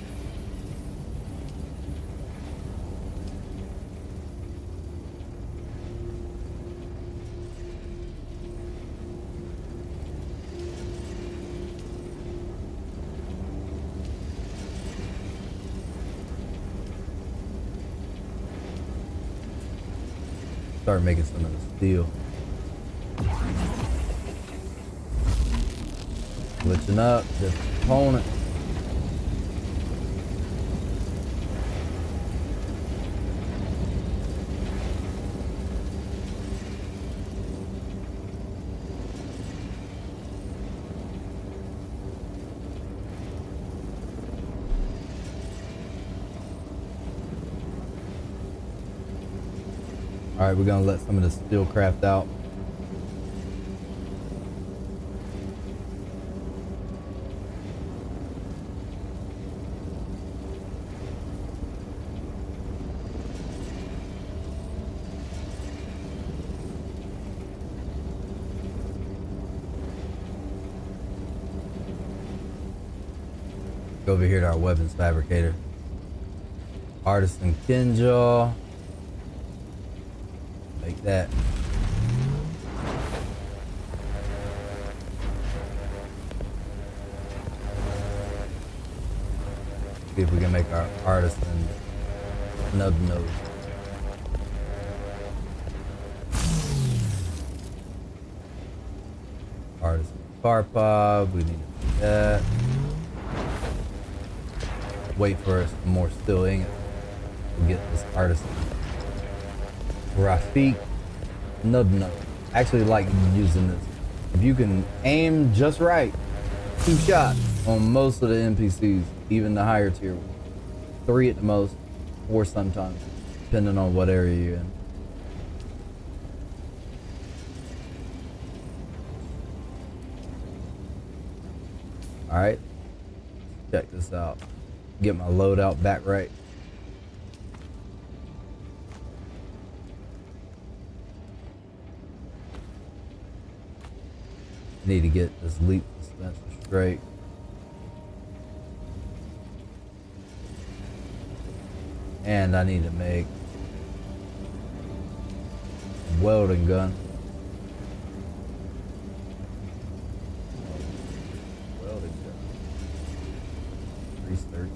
Start making some of the steel. Glitching up, just opponent. All right, we're gonna let some of the steel craft out. Go over here to our weapons fabricator. Artisan Kinjaw. Make that. See if we can make our artisan snub nose. Artisan Carpov, we need to do that. Wait for some more steel ingot. We'll get this artisan. Rafik Nubno. Actually like using this. If you can aim just right, 2 shots on most of the NPCs, even the higher tier ones. 3 at the most, 4 sometimes, depending on what area you're in. Alright, check this out. Get my loadout back right. Need to get this leap suspension straight. And I need to make a welding gun. Welding gun. Research.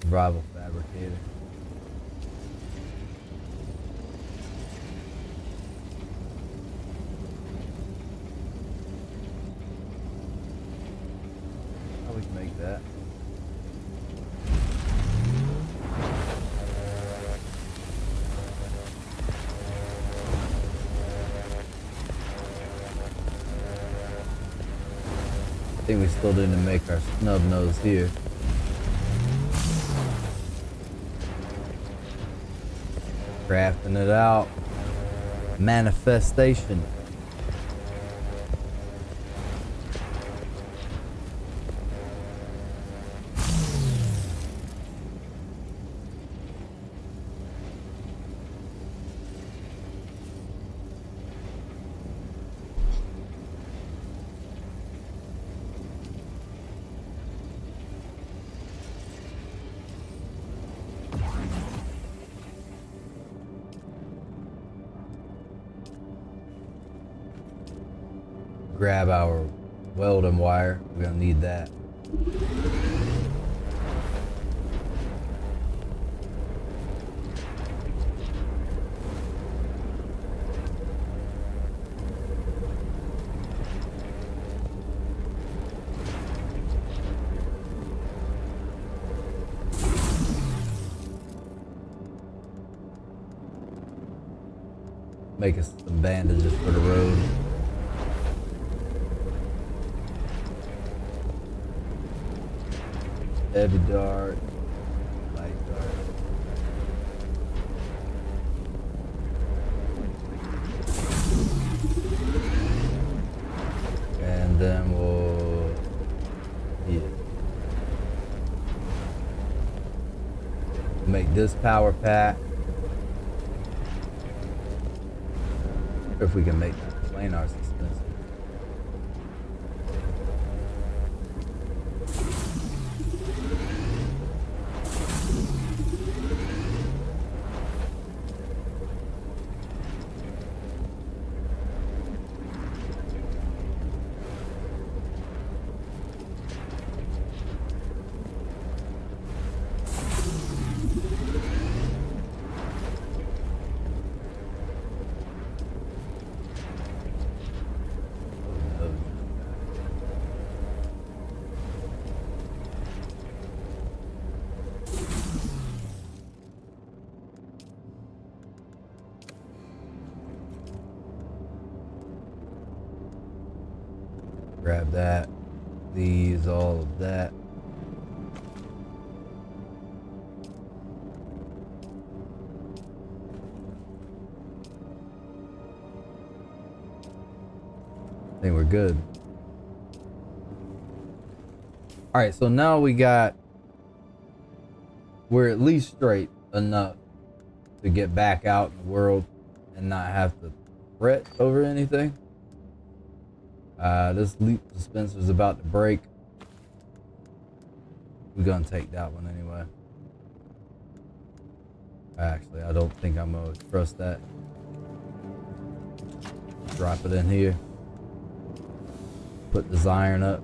Survival fabricator. How we can make that? I think we still need to make our snub nose here. Crafting it out. Manifestation. Grab our welding wire. We're gonna need that. Make us some bandages for the road. Heavy dart, light dart. And then we'll make this power pack. If we can make that planar suspension. Grab that, these, all of that. I think we're good. All right, so now we're at least straight enough to get back out in the world and not have to fret over anything. This leap dispenser is about to break. We're gonna take that one anyway. Actually, I don't think I'm gonna trust that. Drop it in here. Put this iron up.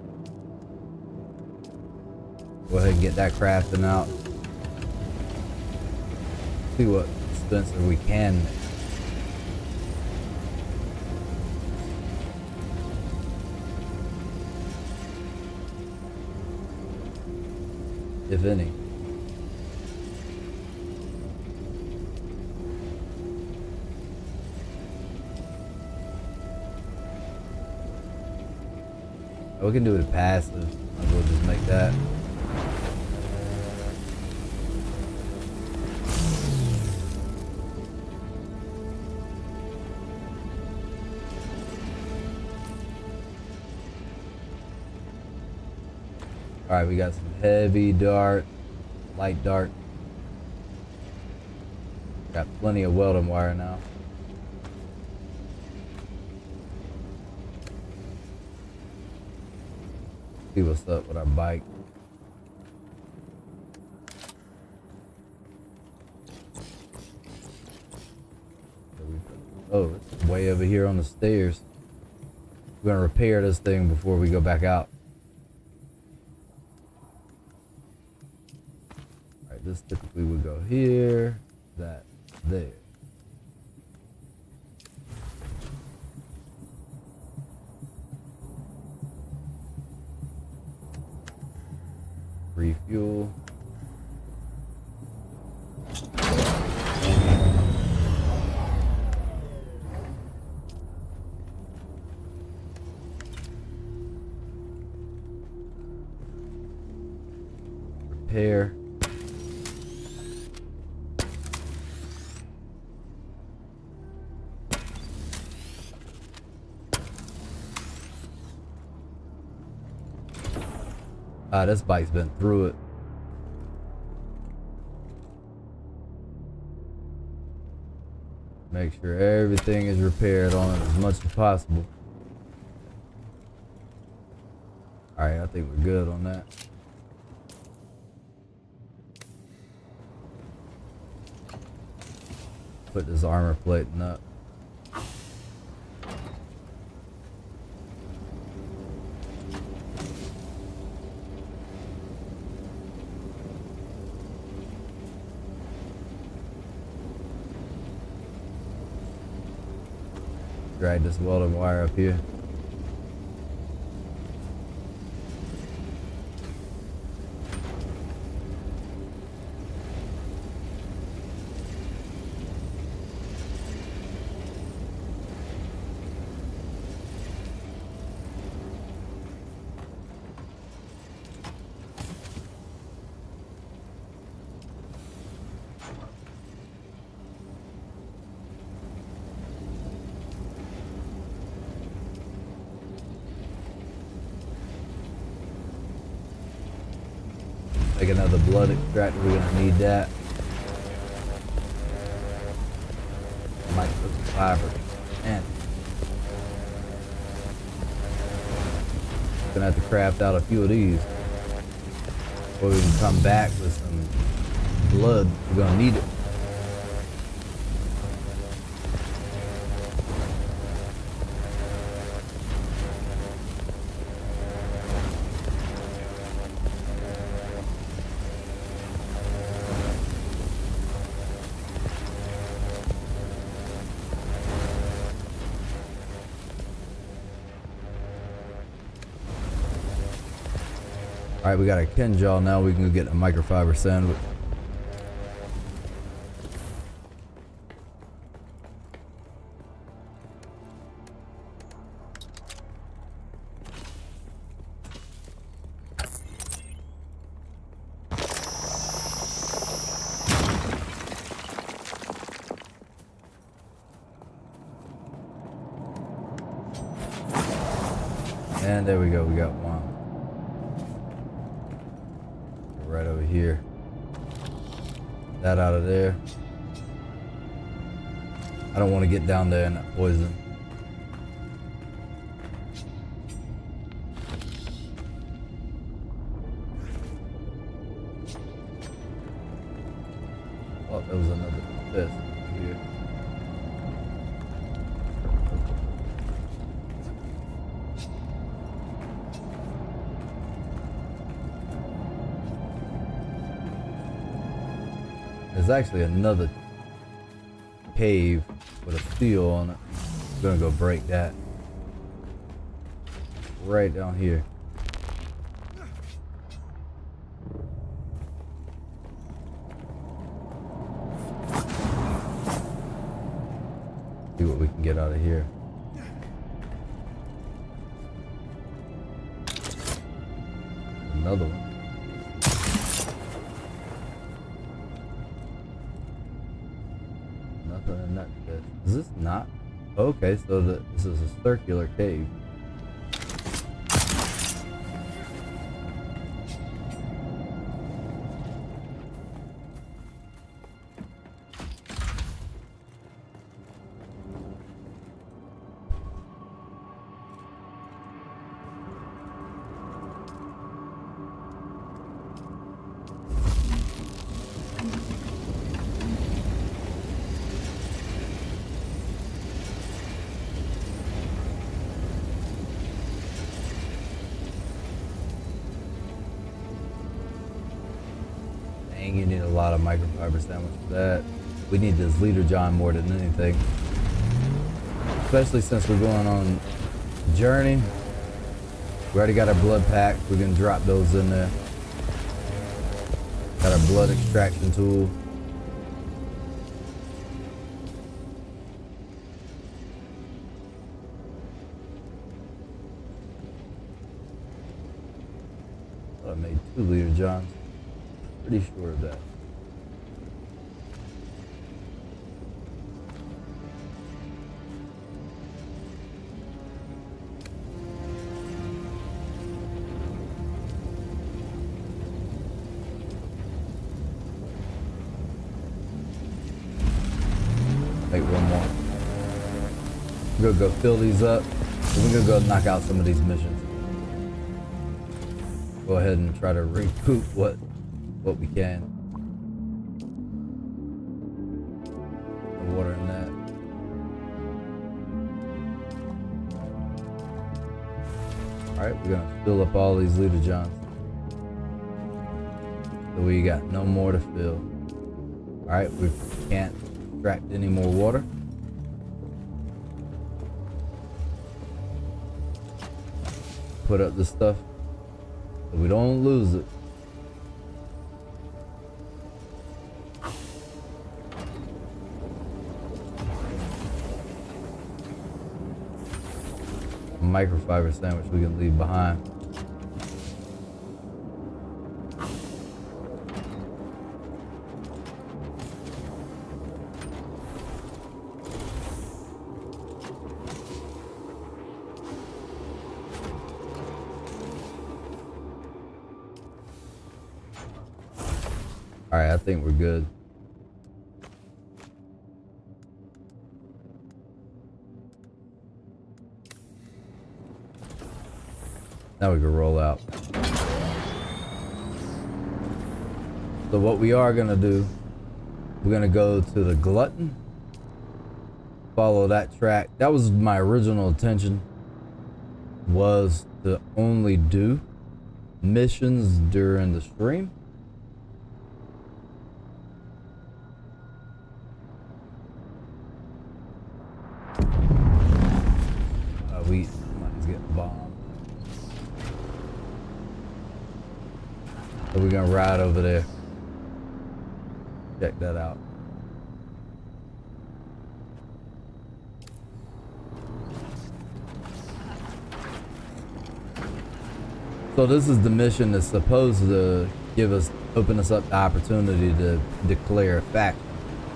Go ahead and get that crafting out. See what dispenser we can make. If any. We can do it passive. Might as well just make that. Alright, we got some heavy dart, light dart. Got plenty of welding wire now. See what's up with our bike. Oh, it's way over here on the stairs. We're gonna repair this thing before we go back out. Alright, this typically would go here, that, there. Refuel. Repair. This bike's been through it. Make sure everything is repaired on it as much as possible. Alright, I think we're good on that. Put this armor plating up. Drag this welding wire up here. Make another blood extractor, we're gonna need that. Might put some fiber in. Gonna have to craft out a few of these. Before we can come back with some blood, we're gonna need it. Alright, we got a Ken jaw now. We can go get a microfiber sandwich. And there we go, we got one. Right over here. That out of there. I don't want to get down there in that poison. Oh, there was another fist here. There's actually another cave with a steel on it. I'm gonna go break that. Right down here. See what we can get out of here. Another one. In that pit. Is this not? Okay, so this is a circular cave. You need a lot of microfiber sandwich for that. We need this leader John more than anything. Especially since we're going on a journey. We already got our blood pack. We can drop those in there. Got our blood extraction tool. I made 2 leader Johns. Pretty sure of that. We're gonna go fill these up. And we're gonna go knock out some of these missions. Go ahead and try to recoup what we can. The water in that. Alright, we're gonna fill up all these Lita Johns. So we got no more to fill. Alright, we can't extract any more water. Put up this stuff so we don't lose it. A microfiber sandwich we can leave behind. Alright, I think we're good. Now we can roll out. So what we are gonna do, we're gonna go to the Glutton. Follow that track. That was my original intention, was to only do missions during the stream. Somebody's getting bombed. So we're gonna ride over there. Check that out. So this is the mission that's supposed to open us up the opportunity to declare a faction,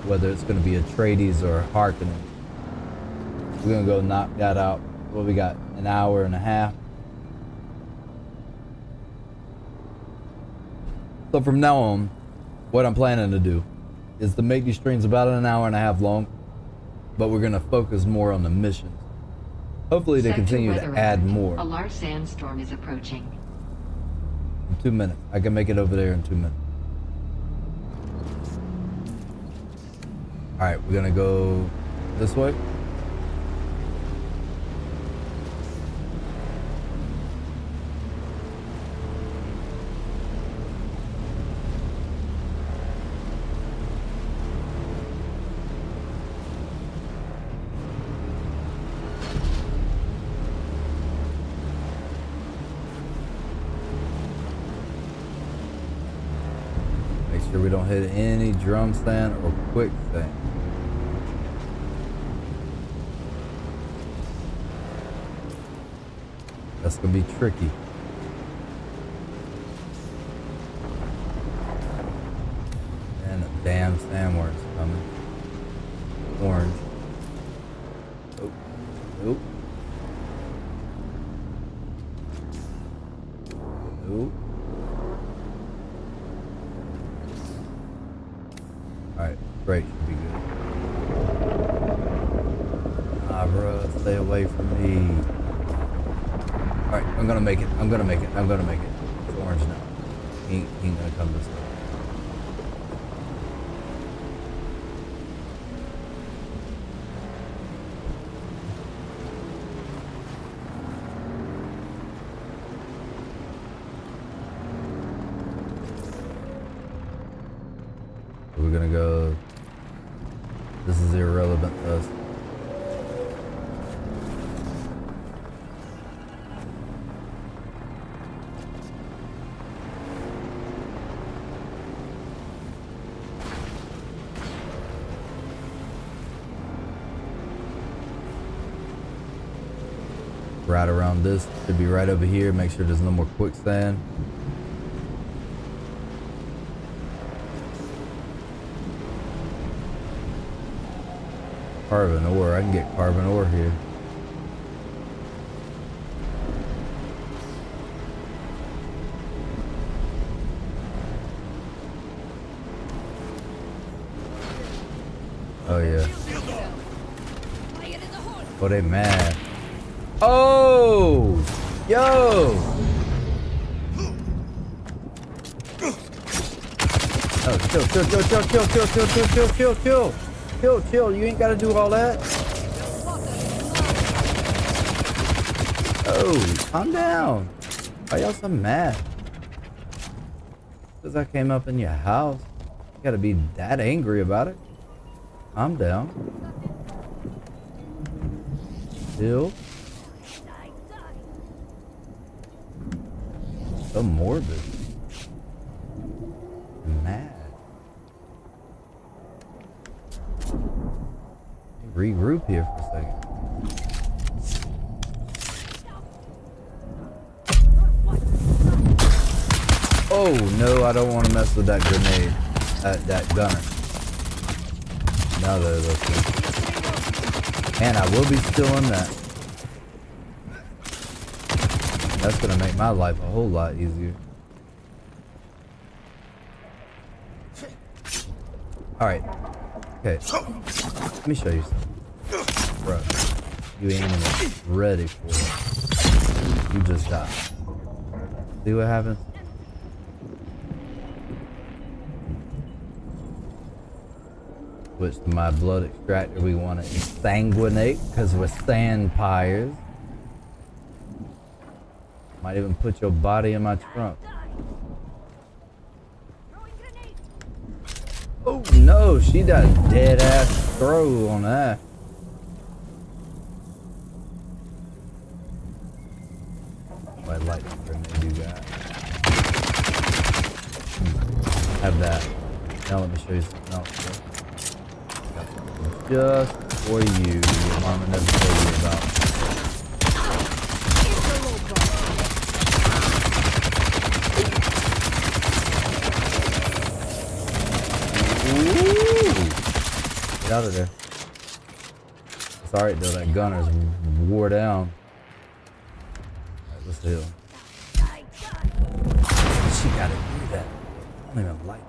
whether it's gonna be Atreides or Harkonnen. We're gonna go knock that out. Well, we got an hour and a half. So from now on, what I'm planning to do is to make these streams about an hour and a half long, but we're gonna focus more on the missions. Hopefully they continue to add more. A large sandstorm is approaching. In 2 minutes. I can make it over there in 2 minutes. Alright, we're gonna go this way. Sure we don't hit any drum stand or quicksand. That's gonna be tricky. And a damn sandworm's coming. Orange. Oh, nope. Nope. Alright, great, should be good. Ah, bro, stay away from me. Alright, I'm gonna make it. I'm gonna make it. I'm gonna make it. It's orange now. He ain't gonna come this way. We're gonna go. This is irrelevant to us. Right around this, should be right over here. Make sure there's no more quicksand. Carbon ore, I can get carbon ore here. Oh yeah. Oh, they mad. Oh! Yo! Oh, chill. You ain't gotta do all that. Oh, calm down. Why y'all so mad? Because I came up in your house. You gotta be that angry about it. Calm down. Chill. So morbid. Mad. Regroup here for a second. Oh no, I don't want to mess with that grenade. That gunner. Now those things. And I will be stealing that. That's gonna make my life a whole lot easier. Alright. Okay. Let me show you something. Bro, you ain't even ready for it. You just died. See what happens? Switch to my blood extractor. We want to exsanguinate because we're sandpires. Might even put your body in my trunk. Oh no, she got a dead ass throw on that. I like the grenade you got. Have that. Now let me show you something else. Got something just for you. Your mama never told you about. Get out of there. It's alright though, that gunner's wore down. Alright, let's heal. She gotta do that. I don't even like it.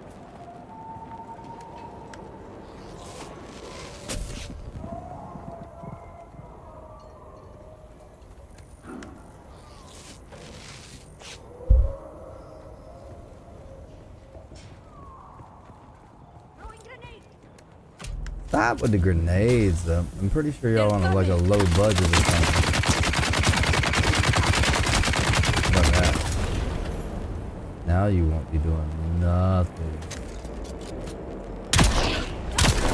Stop with the grenades though. I'm pretty sure y'all on like a low budget or something. Look at that. Now you won't be doing nothing.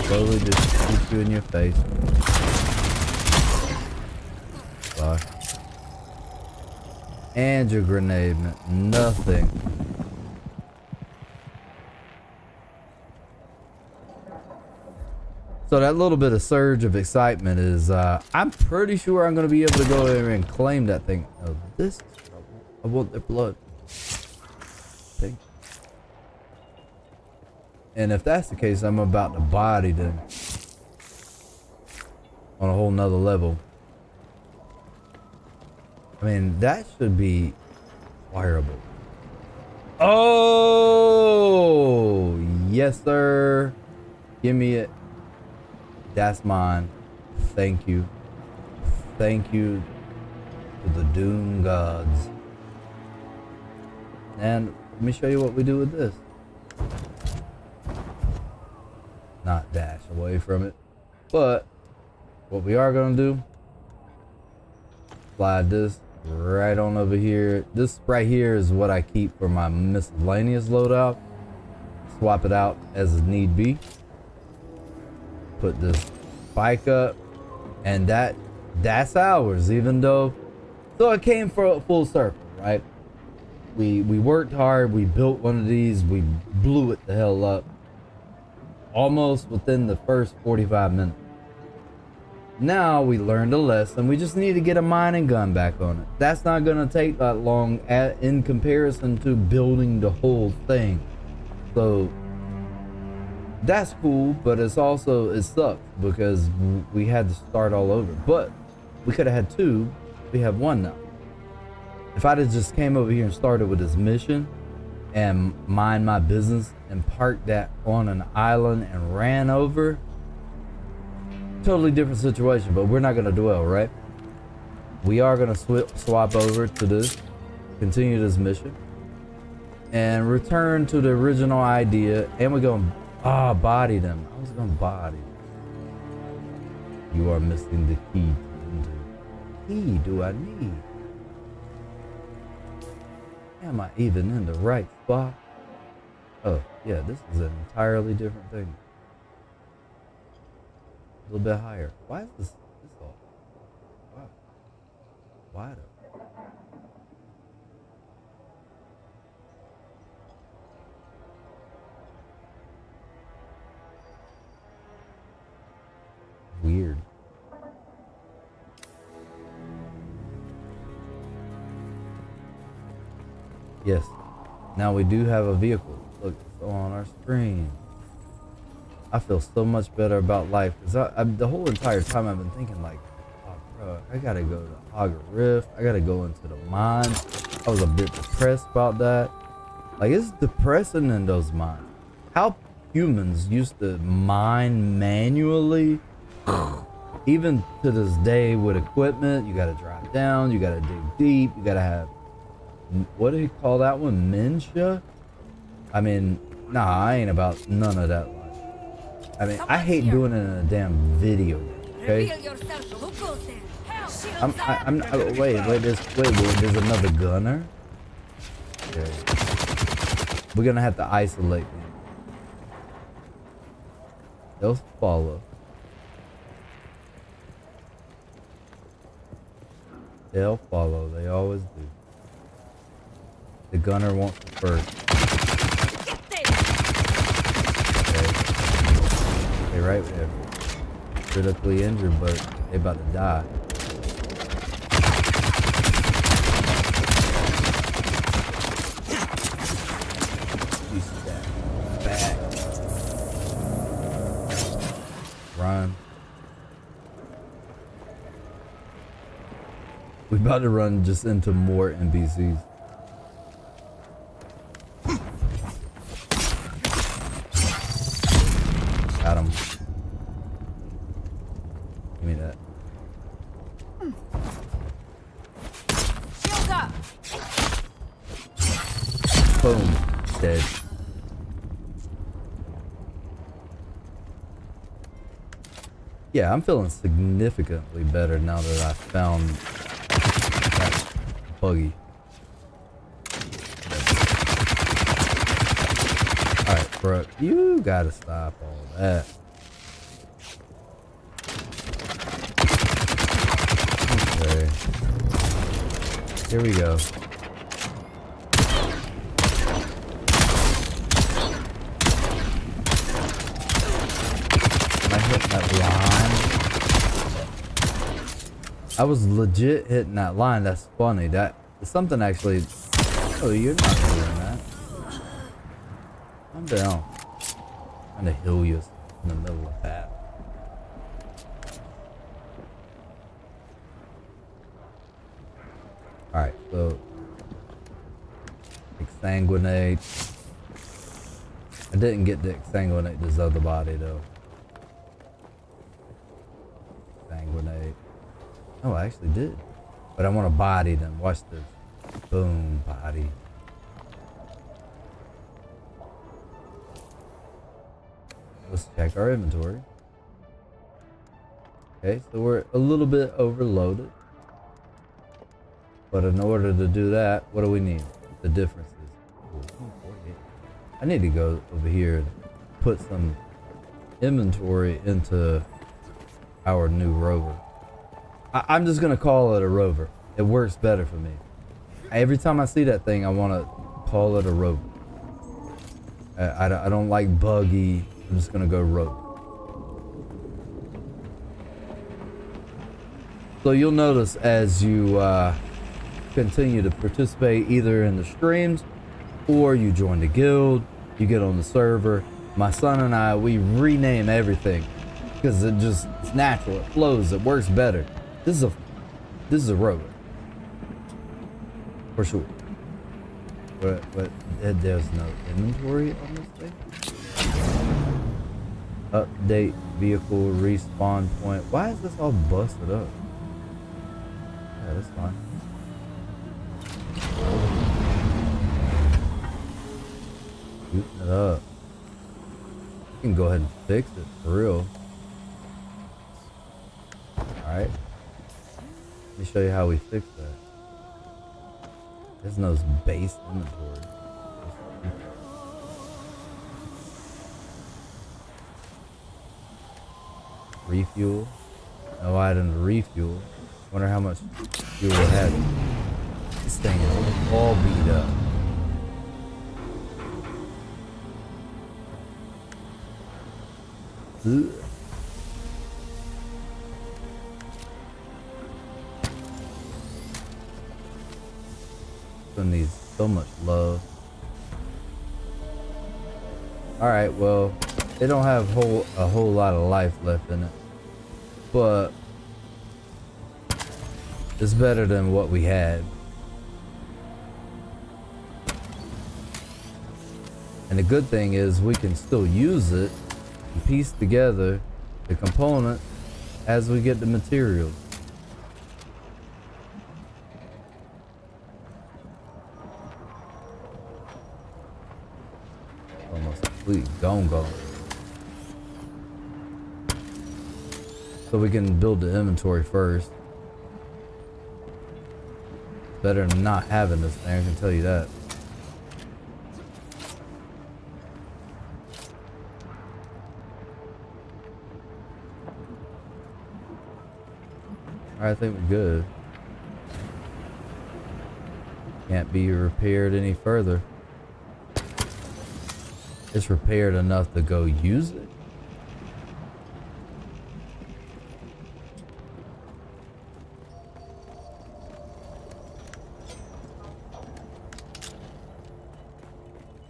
Slowly just shoot you in your face. Sorry. And your grenade meant nothing. So that little bit of surge of excitement is, I'm pretty sure I'm going to be able to go there and claim that thing. Oh, this is trouble. I want their blood. Thank you. And if that's the case, I'm about to body them on a whole nother level. I mean, that should be fireable. Oh, yes, sir. Give me it. That's mine. Thank you. Thank you to the Dune gods. And let me show you what we do with this. Not dash away from it. But what we are going to do, slide this right on over here. This right here is what I keep for my miscellaneous loadout. Swap it out as need be. Put this bike up, and that's ours, even though, so it came for a full circle, right? We worked hard, we built one of these, we blew it the hell up almost within the first 45 minutes. Now we learned a lesson. We just need to get a mining gun back on it. That's not gonna take that long in comparison to building the whole thing. So that's cool, but it's also, it sucks because we had to start all over. But we could have had two. We have one now. If I'd have just came over here and started with this mission and mind my business and parked that on an island and ran over, totally different situation, but we're not gonna dwell, right? We are gonna swap over to this, continue this mission, and return to the original idea, and we're gonna body them. I was gonna body them. You are missing the key. Key do I need? Am I even in the right spot? Oh, yeah, this is an entirely different thing. A little bit higher. Why is this all? Wow. Wider. Weird. Yes. Now we do have a vehicle. Look, it's on our screen. I feel so much better about life because the whole entire time I've been thinking like, oh, bro, I gotta go to Auger Rift. I gotta go into the mines. I was a bit depressed about that. Like, it's depressing in those mines. How humans used to mine manually, even to this day with equipment. You gotta drive down. You gotta dig deep. You gotta have, what do you call that one? Mensha? I mean, nah, I ain't about none of that life. I mean, I hate doing it in a damn video, okay? Wait, there's another gunner? Okay. We're gonna have to isolate them. They'll follow. They'll follow, they always do. The gunner wants it first. Okay, right there. Critically injured, but they about to die. You step back. Run. We about to run just into more NPCs. Got him. Give me that. Shield up. Boom. Dead. Yeah, I'm feeling significantly better now that I found that buggy. Alright, bro, you gotta stop all that. Okay. Here we go. Am I hitting that line? I was legit hitting that line. That's funny. That is something actually. Oh, you're not doing that. I'm down. I'm trying to heal you in the middle of that. Alright, so exsanguinate. I didn't get to exsanguinate this other body though. Exsanguinate. Oh, I actually did. But I want to body them. Watch this. Boom, body. Let's check our inventory. Okay, so we're a little bit overloaded. But in order to do that, what do we need? The differences. I need to go over here and put some inventory into our new rover. I'm just gonna call it a rover. It works better for me. Every time I see that thing, I want to call it a rover. I don't like buggy. I'm just gonna go rover. So you'll notice as you continue to participate either in the streams or you join the guild, you get on the server. My son and I, we rename everything because it's natural, it flows, it works better. This is a rover for sure. But there's no inventory on this thing. Update vehicle respawn point. Why is this all busted up? Yeah, that's fine. Shooting it up. You can go ahead and fix it for real. Alright. Let me show you how we fix that. There's no base inventory. Refuel. No item to refuel. Wonder how much fuel it had. This thing is all beat up. Ugh. It needs so much love. Alright, well, they don't have a whole lot of life left in it. But it's better than what we had. And the good thing is we can still use it and piece together the components as we get the materials. Almost completely gone. So we can build the inventory first. Better than not having this thing, I can tell you that. Alright, I think we're good. Can't be repaired any further. It's repaired enough to go use it.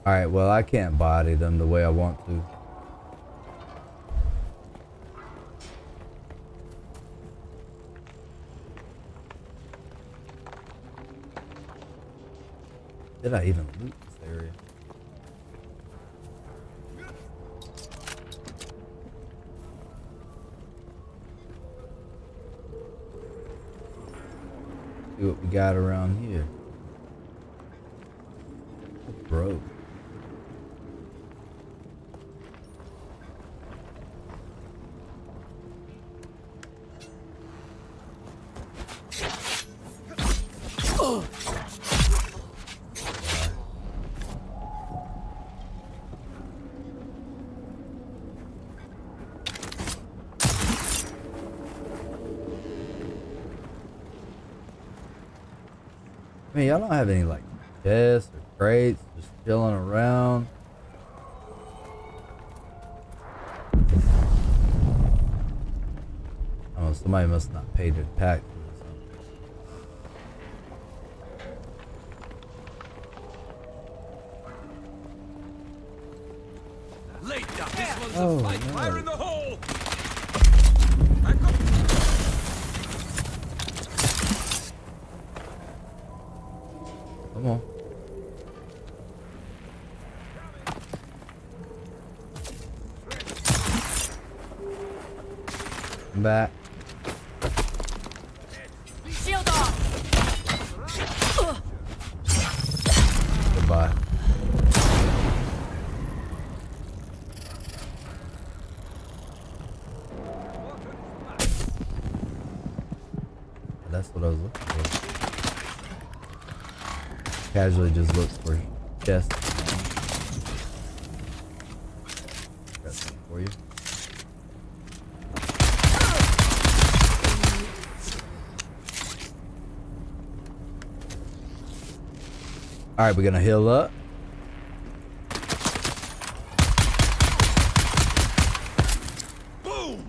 Alright, well, I can't body them the way I want to. Did I even loot this area? See what we got around here. Bro. I mean, y'all don't have any like chests or crates just chilling around. Oh, somebody must not pay their taxes or something. Late down. This one's Oh, a fight. no. Fire in the hole. Come on. Come back. Shield off. Goodbye. That's what I was looking for. Casually just looks for chests. Got something for you. Alright, we're gonna heal up. Boom.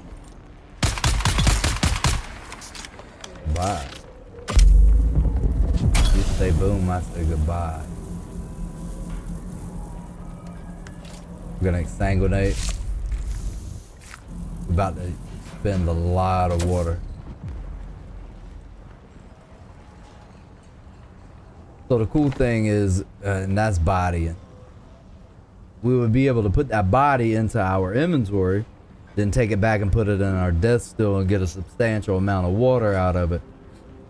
Bye. You say boom, I say goodbye. We're gonna exsanguinate. We're about to spend a lot of water. So the cool thing is, and that's bodying. We would be able to put that body into our inventory then take it back and put it in our death still and get a substantial amount of water out of it.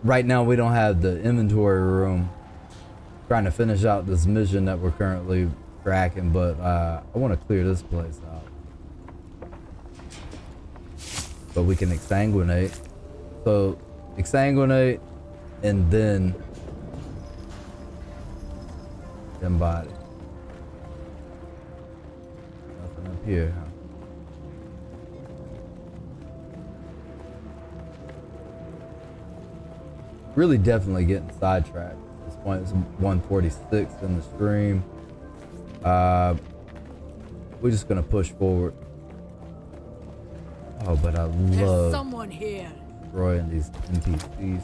Right now we don't have the inventory room. Trying to finish out this mission that we're currently tracking, but I want to clear this place out. But we can exsanguinate. So exsanguinate and then body. Nothing up here, huh? Really definitely getting sidetracked at this point. It's 146 in the stream. We're just gonna push forward. Oh, but I love someone here. destroying these NPCs.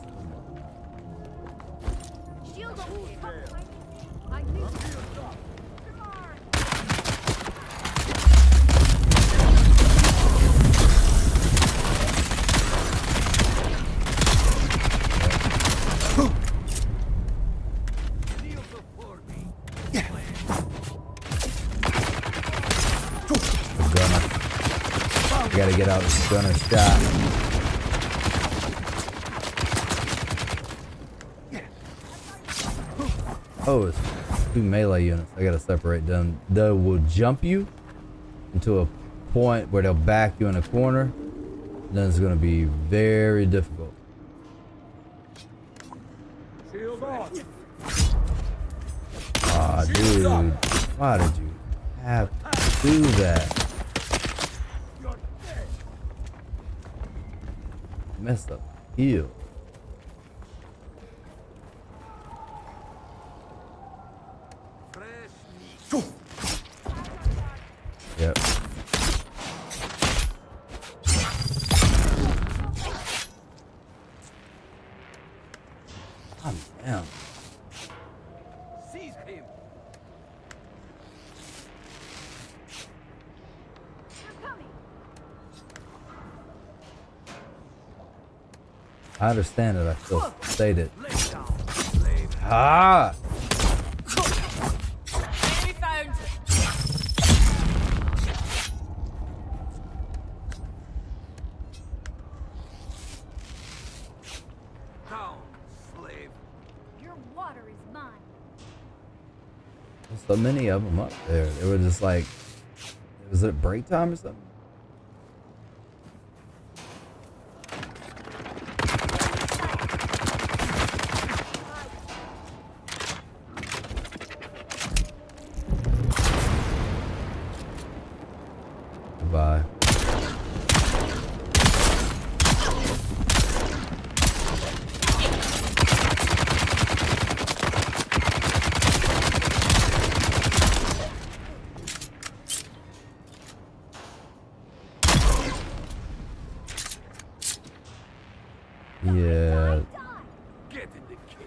Gotta get out this gunner shot. Oh, it's 2 melee units. I gotta separate them. They will jump you into a point where they'll back you in a corner. And then it's gonna be very difficult. Aw, dude. Why did you have to do that? Messed up heal. Yep. Oh, damn. Seize him. I understand it. I still stated. Ah! Your water is mine. There's so many of them up there. They were just like, was it break time or something? Goodbye. Yeah.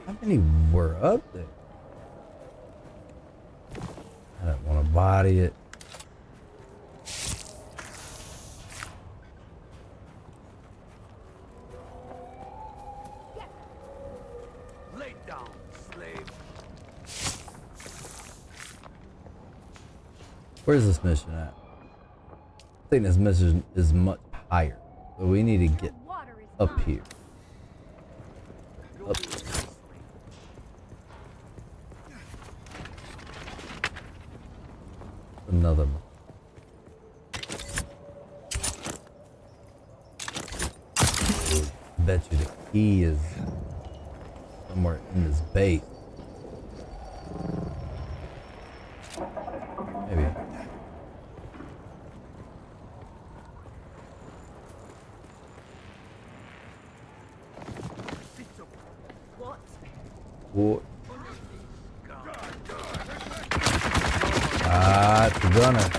How many were up there? I don't want to body it. Lay down, slave. Where's this mission at? I think this mission is much higher. So we need to get up here. Up. Another one. I bet you the key is somewhere in this base. Maybe. What? Ah, it's a gunner.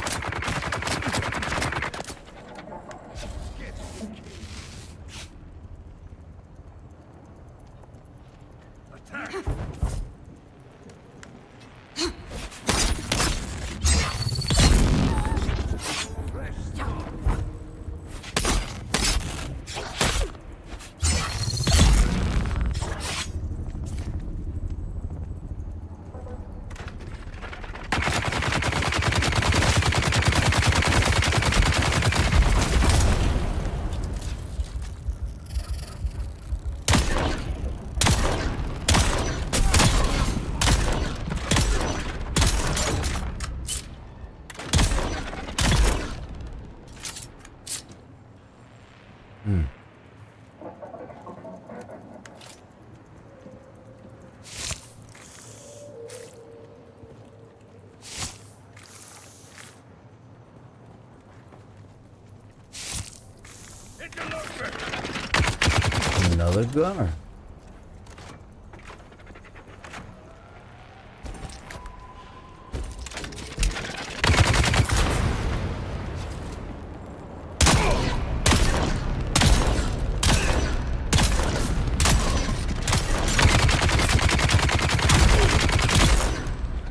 Another gunner.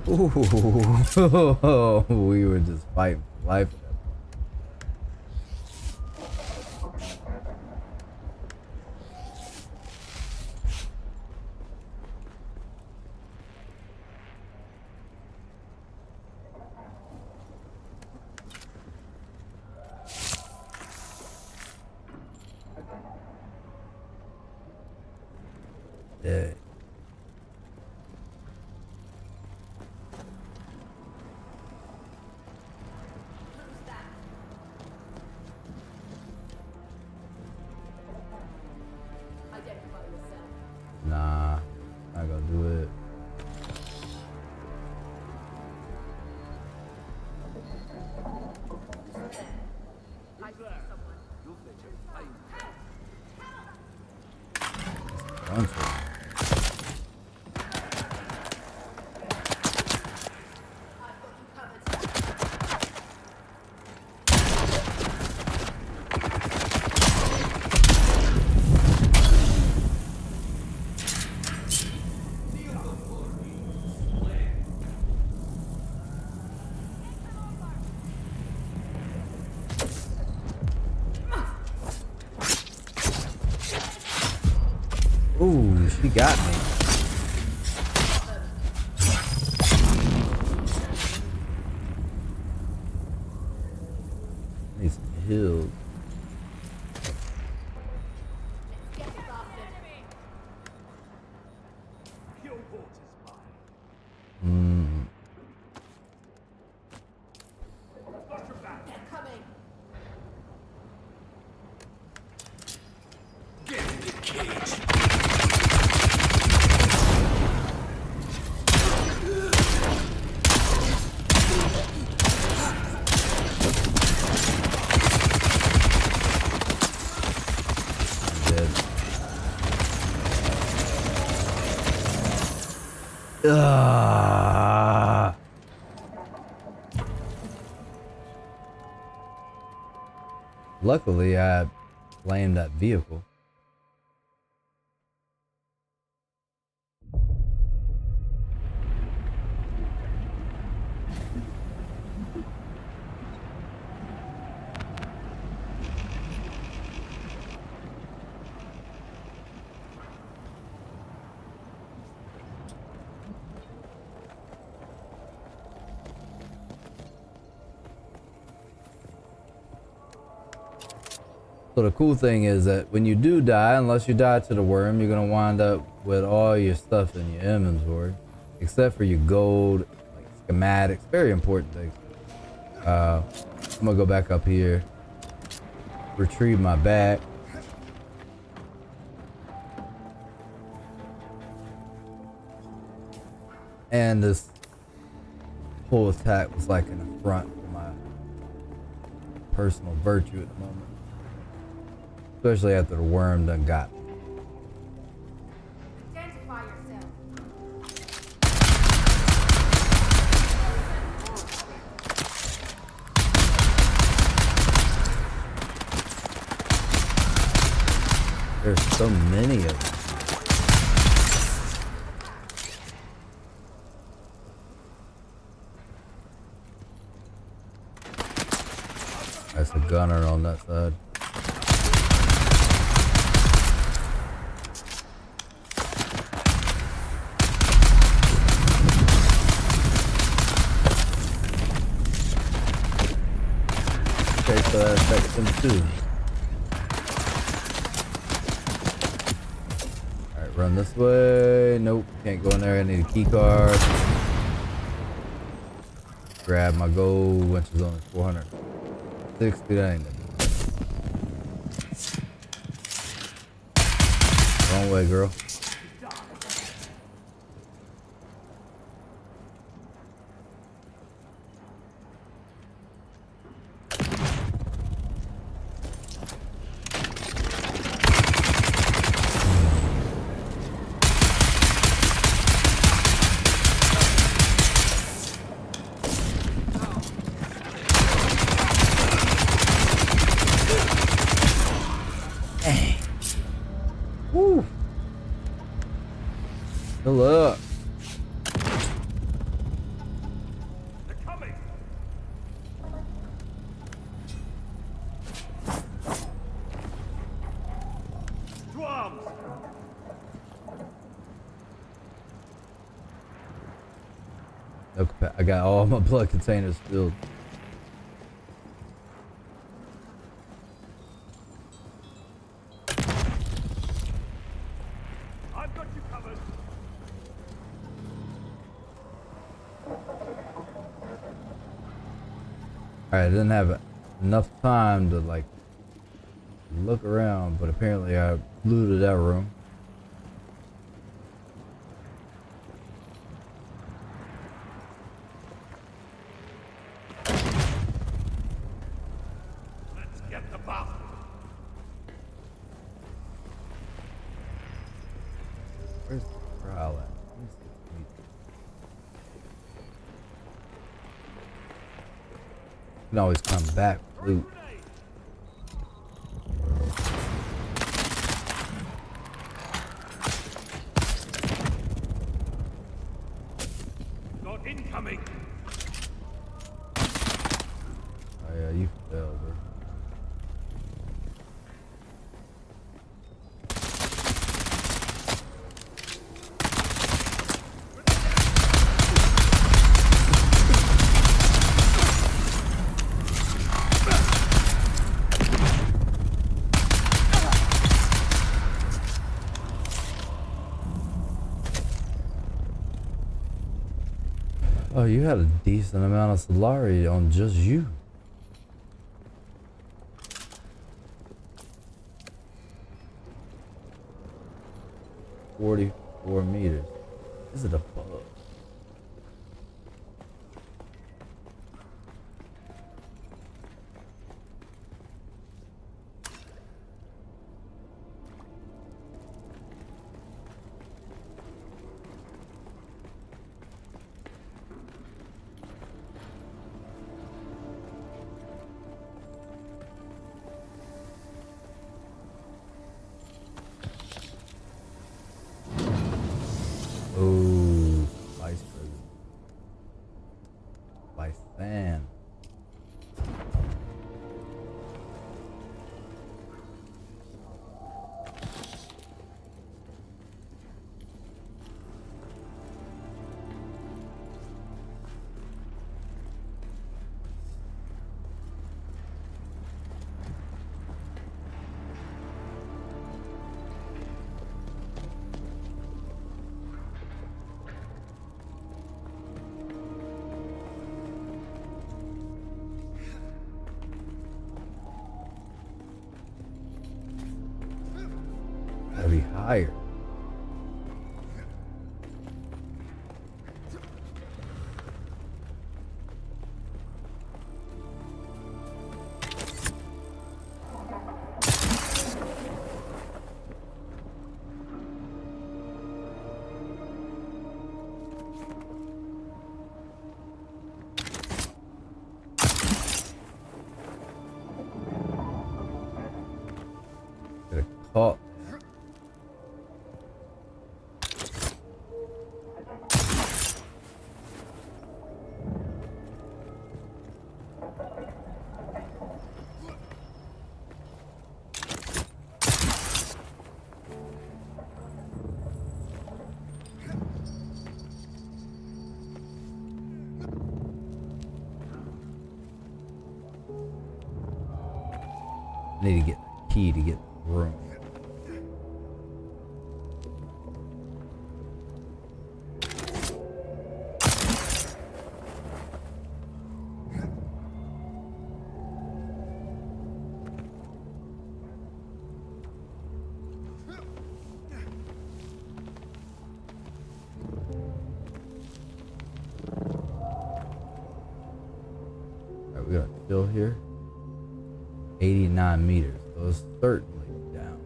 Ooh, we were just fighting for life. Yeah. Nah, not gonna do it. Ooh, she got me. Need some heals. Luckily, I blamed that vehicle. So the cool thing is that when you do die, unless you die to the worm, you're gonna wind up with all your stuff in your inventory, except for your gold, like schematics, very important things. I'm gonna go back up here, retrieve my back. And this whole attack was like an affront to my personal virtue at the moment. Especially after the worm done got me. Identify yourself. There's so many of them. That's a gunner on that side. Okay, so that affects them too. Alright, run this way. Nope, can't go in there. I need a key card. Grab my gold, which is only 460. That ain't it. Wrong way, girl. Woo. Good luck. They're coming. Drums. Okay, I got all my blood containers filled. I've got you covered. Alright, I didn't have enough time to like look around, but apparently I looted that room. Let's get the buff. Where's the trial at? Let me see. You can always come back with loot. Grenade. Got incoming. Oh yeah, you failed, bro. Oh, you had a decent amount of Solari on just you. 44 meters. Is it a bug? Oh, spice burger. Spice fan. Gotta be higher. Get a caught. Need to get the key to get the room. still here? 89 meters. So it's certainly down.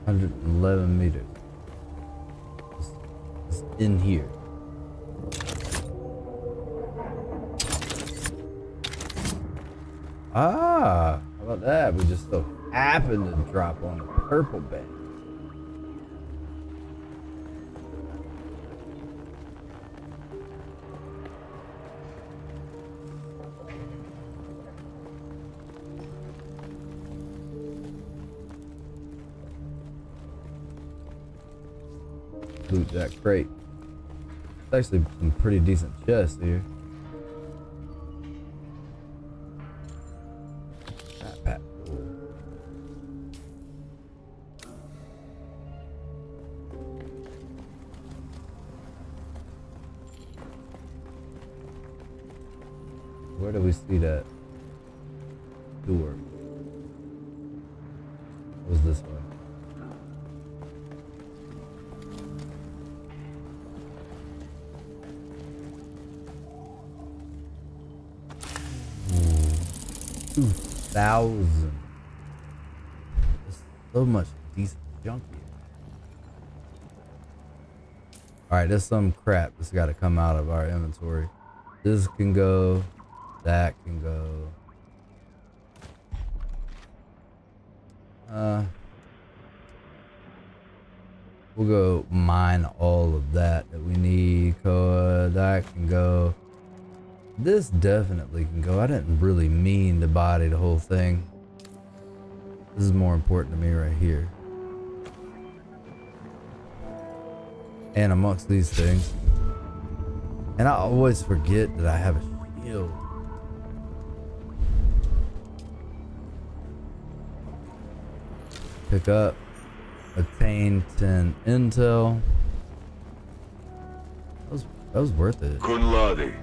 $111 meters. It's in here. Ah, how about that? We just so happened to drop on the purple band. Loot that crate. It's actually some pretty decent chests here. Backpack. Where do we see that door? What was this way? $2,000. There's so much decent junk here. Alright, there's some crap that's got to come out of our inventory. This can go. That can go. We'll go mine all of that we need. That can go. This definitely can go. I didn't really mean to body the whole thing. This is more important to me right here. And amongst these things. And I always forget that I have a shield. Pick up. Obtain 10 intel. That was worth it. Kunladi.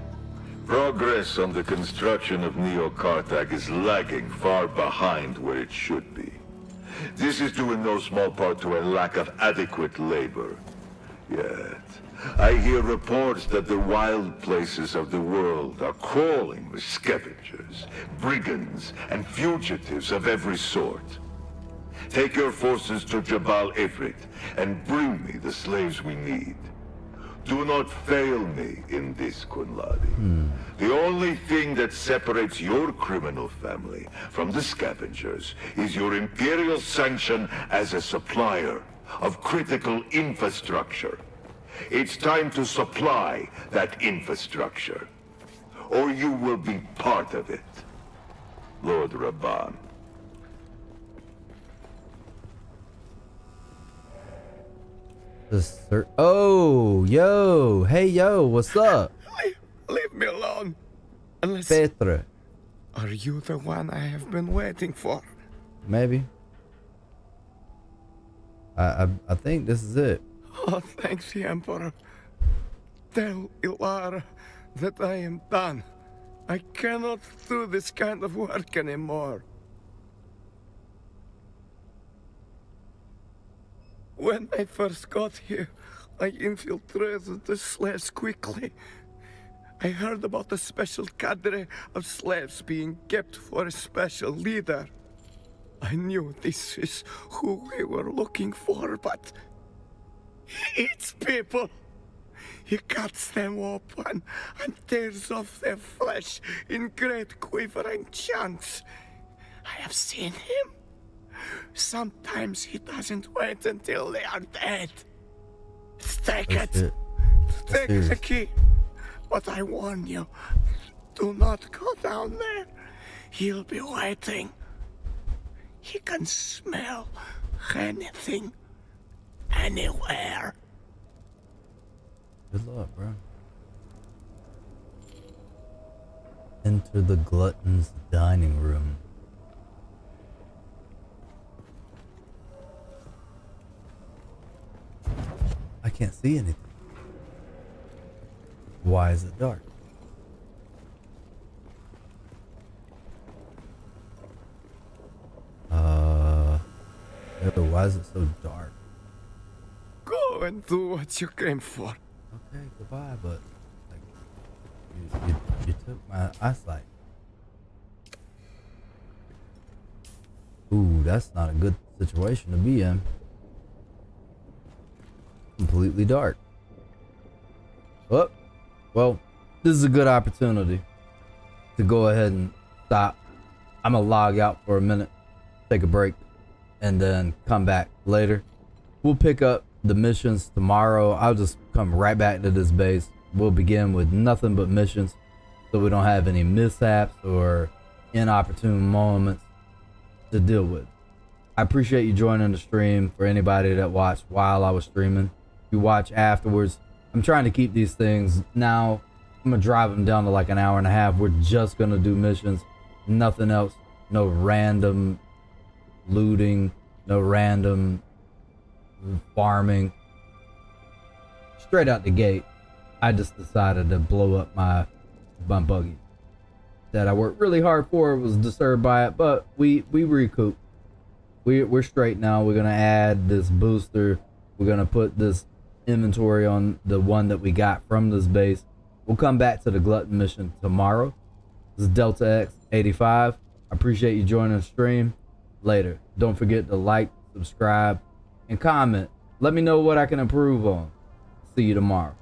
Progress on the construction of Neo-Kartak is lagging far behind where it should be. This is due in no small part to a lack of adequate labor. Yet, I hear reports that the wild places of the world are crawling with scavengers, brigands, and fugitives of every sort. Take your forces to Jabal Ifrit and bring me the slaves we need. Do not fail me in this, Kunladi. The only thing that separates your criminal family from the scavengers is your imperial sanction as a supplier of critical infrastructure. It's time to supply that infrastructure, or you will be part of it. Lord Rabban. Oh, yo, hey, yo, what's up? Leave me alone. Unless... Petre. Are you the one I have been waiting for? Maybe. I think this is it. Oh, thanks, the Emperor. Tell Ilara that I am done. I cannot do this kind of work anymore. When I first got here, I infiltrated the slaves quickly. I heard about a special cadre of slaves being kept for a special leader. I knew this is who we were looking for, but he eats people. He cuts them open and tears off their flesh in great quivering chunks. I have seen him. Sometimes he doesn't wait until they are dead. Take it. Take the key. But I warn you, do not go down there. He'll be waiting. He can smell anything, anywhere. Good luck, bro. Enter the glutton's dining room. I can't see anything. Why is it dark? Why is it so dark? Go and do what you came for. Okay, goodbye, but like you took my eyesight. Ooh, that's not a good situation to be in. Completely dark. Oh, well, this is a good opportunity to go ahead and stop. I'm gonna log out for a minute, take a break, and then come back later. We'll pick up the missions tomorrow. I'll just come right back to this base. We'll begin with nothing but missions so we don't have any mishaps or inopportune moments to deal with. I appreciate you joining the stream. For anybody that watched while I was streaming, if you watch afterwards, I'm trying to keep these things now. I'm gonna drive them down to like an hour and a half. We're just gonna do missions, nothing else. No random looting, no random farming. Straight out the gate, I just decided to blow up my buggy that I worked really hard for. Was disturbed by it, but we recoup. We're straight now. We're gonna add this booster. We're gonna put this inventory on the one that we got from this base. We'll come back to the glutton mission tomorrow. This is D3ltaX85. I appreciate you joining the stream. Later. Don't forget to like, subscribe, and comment. Let me know what I can improve on. See you tomorrow.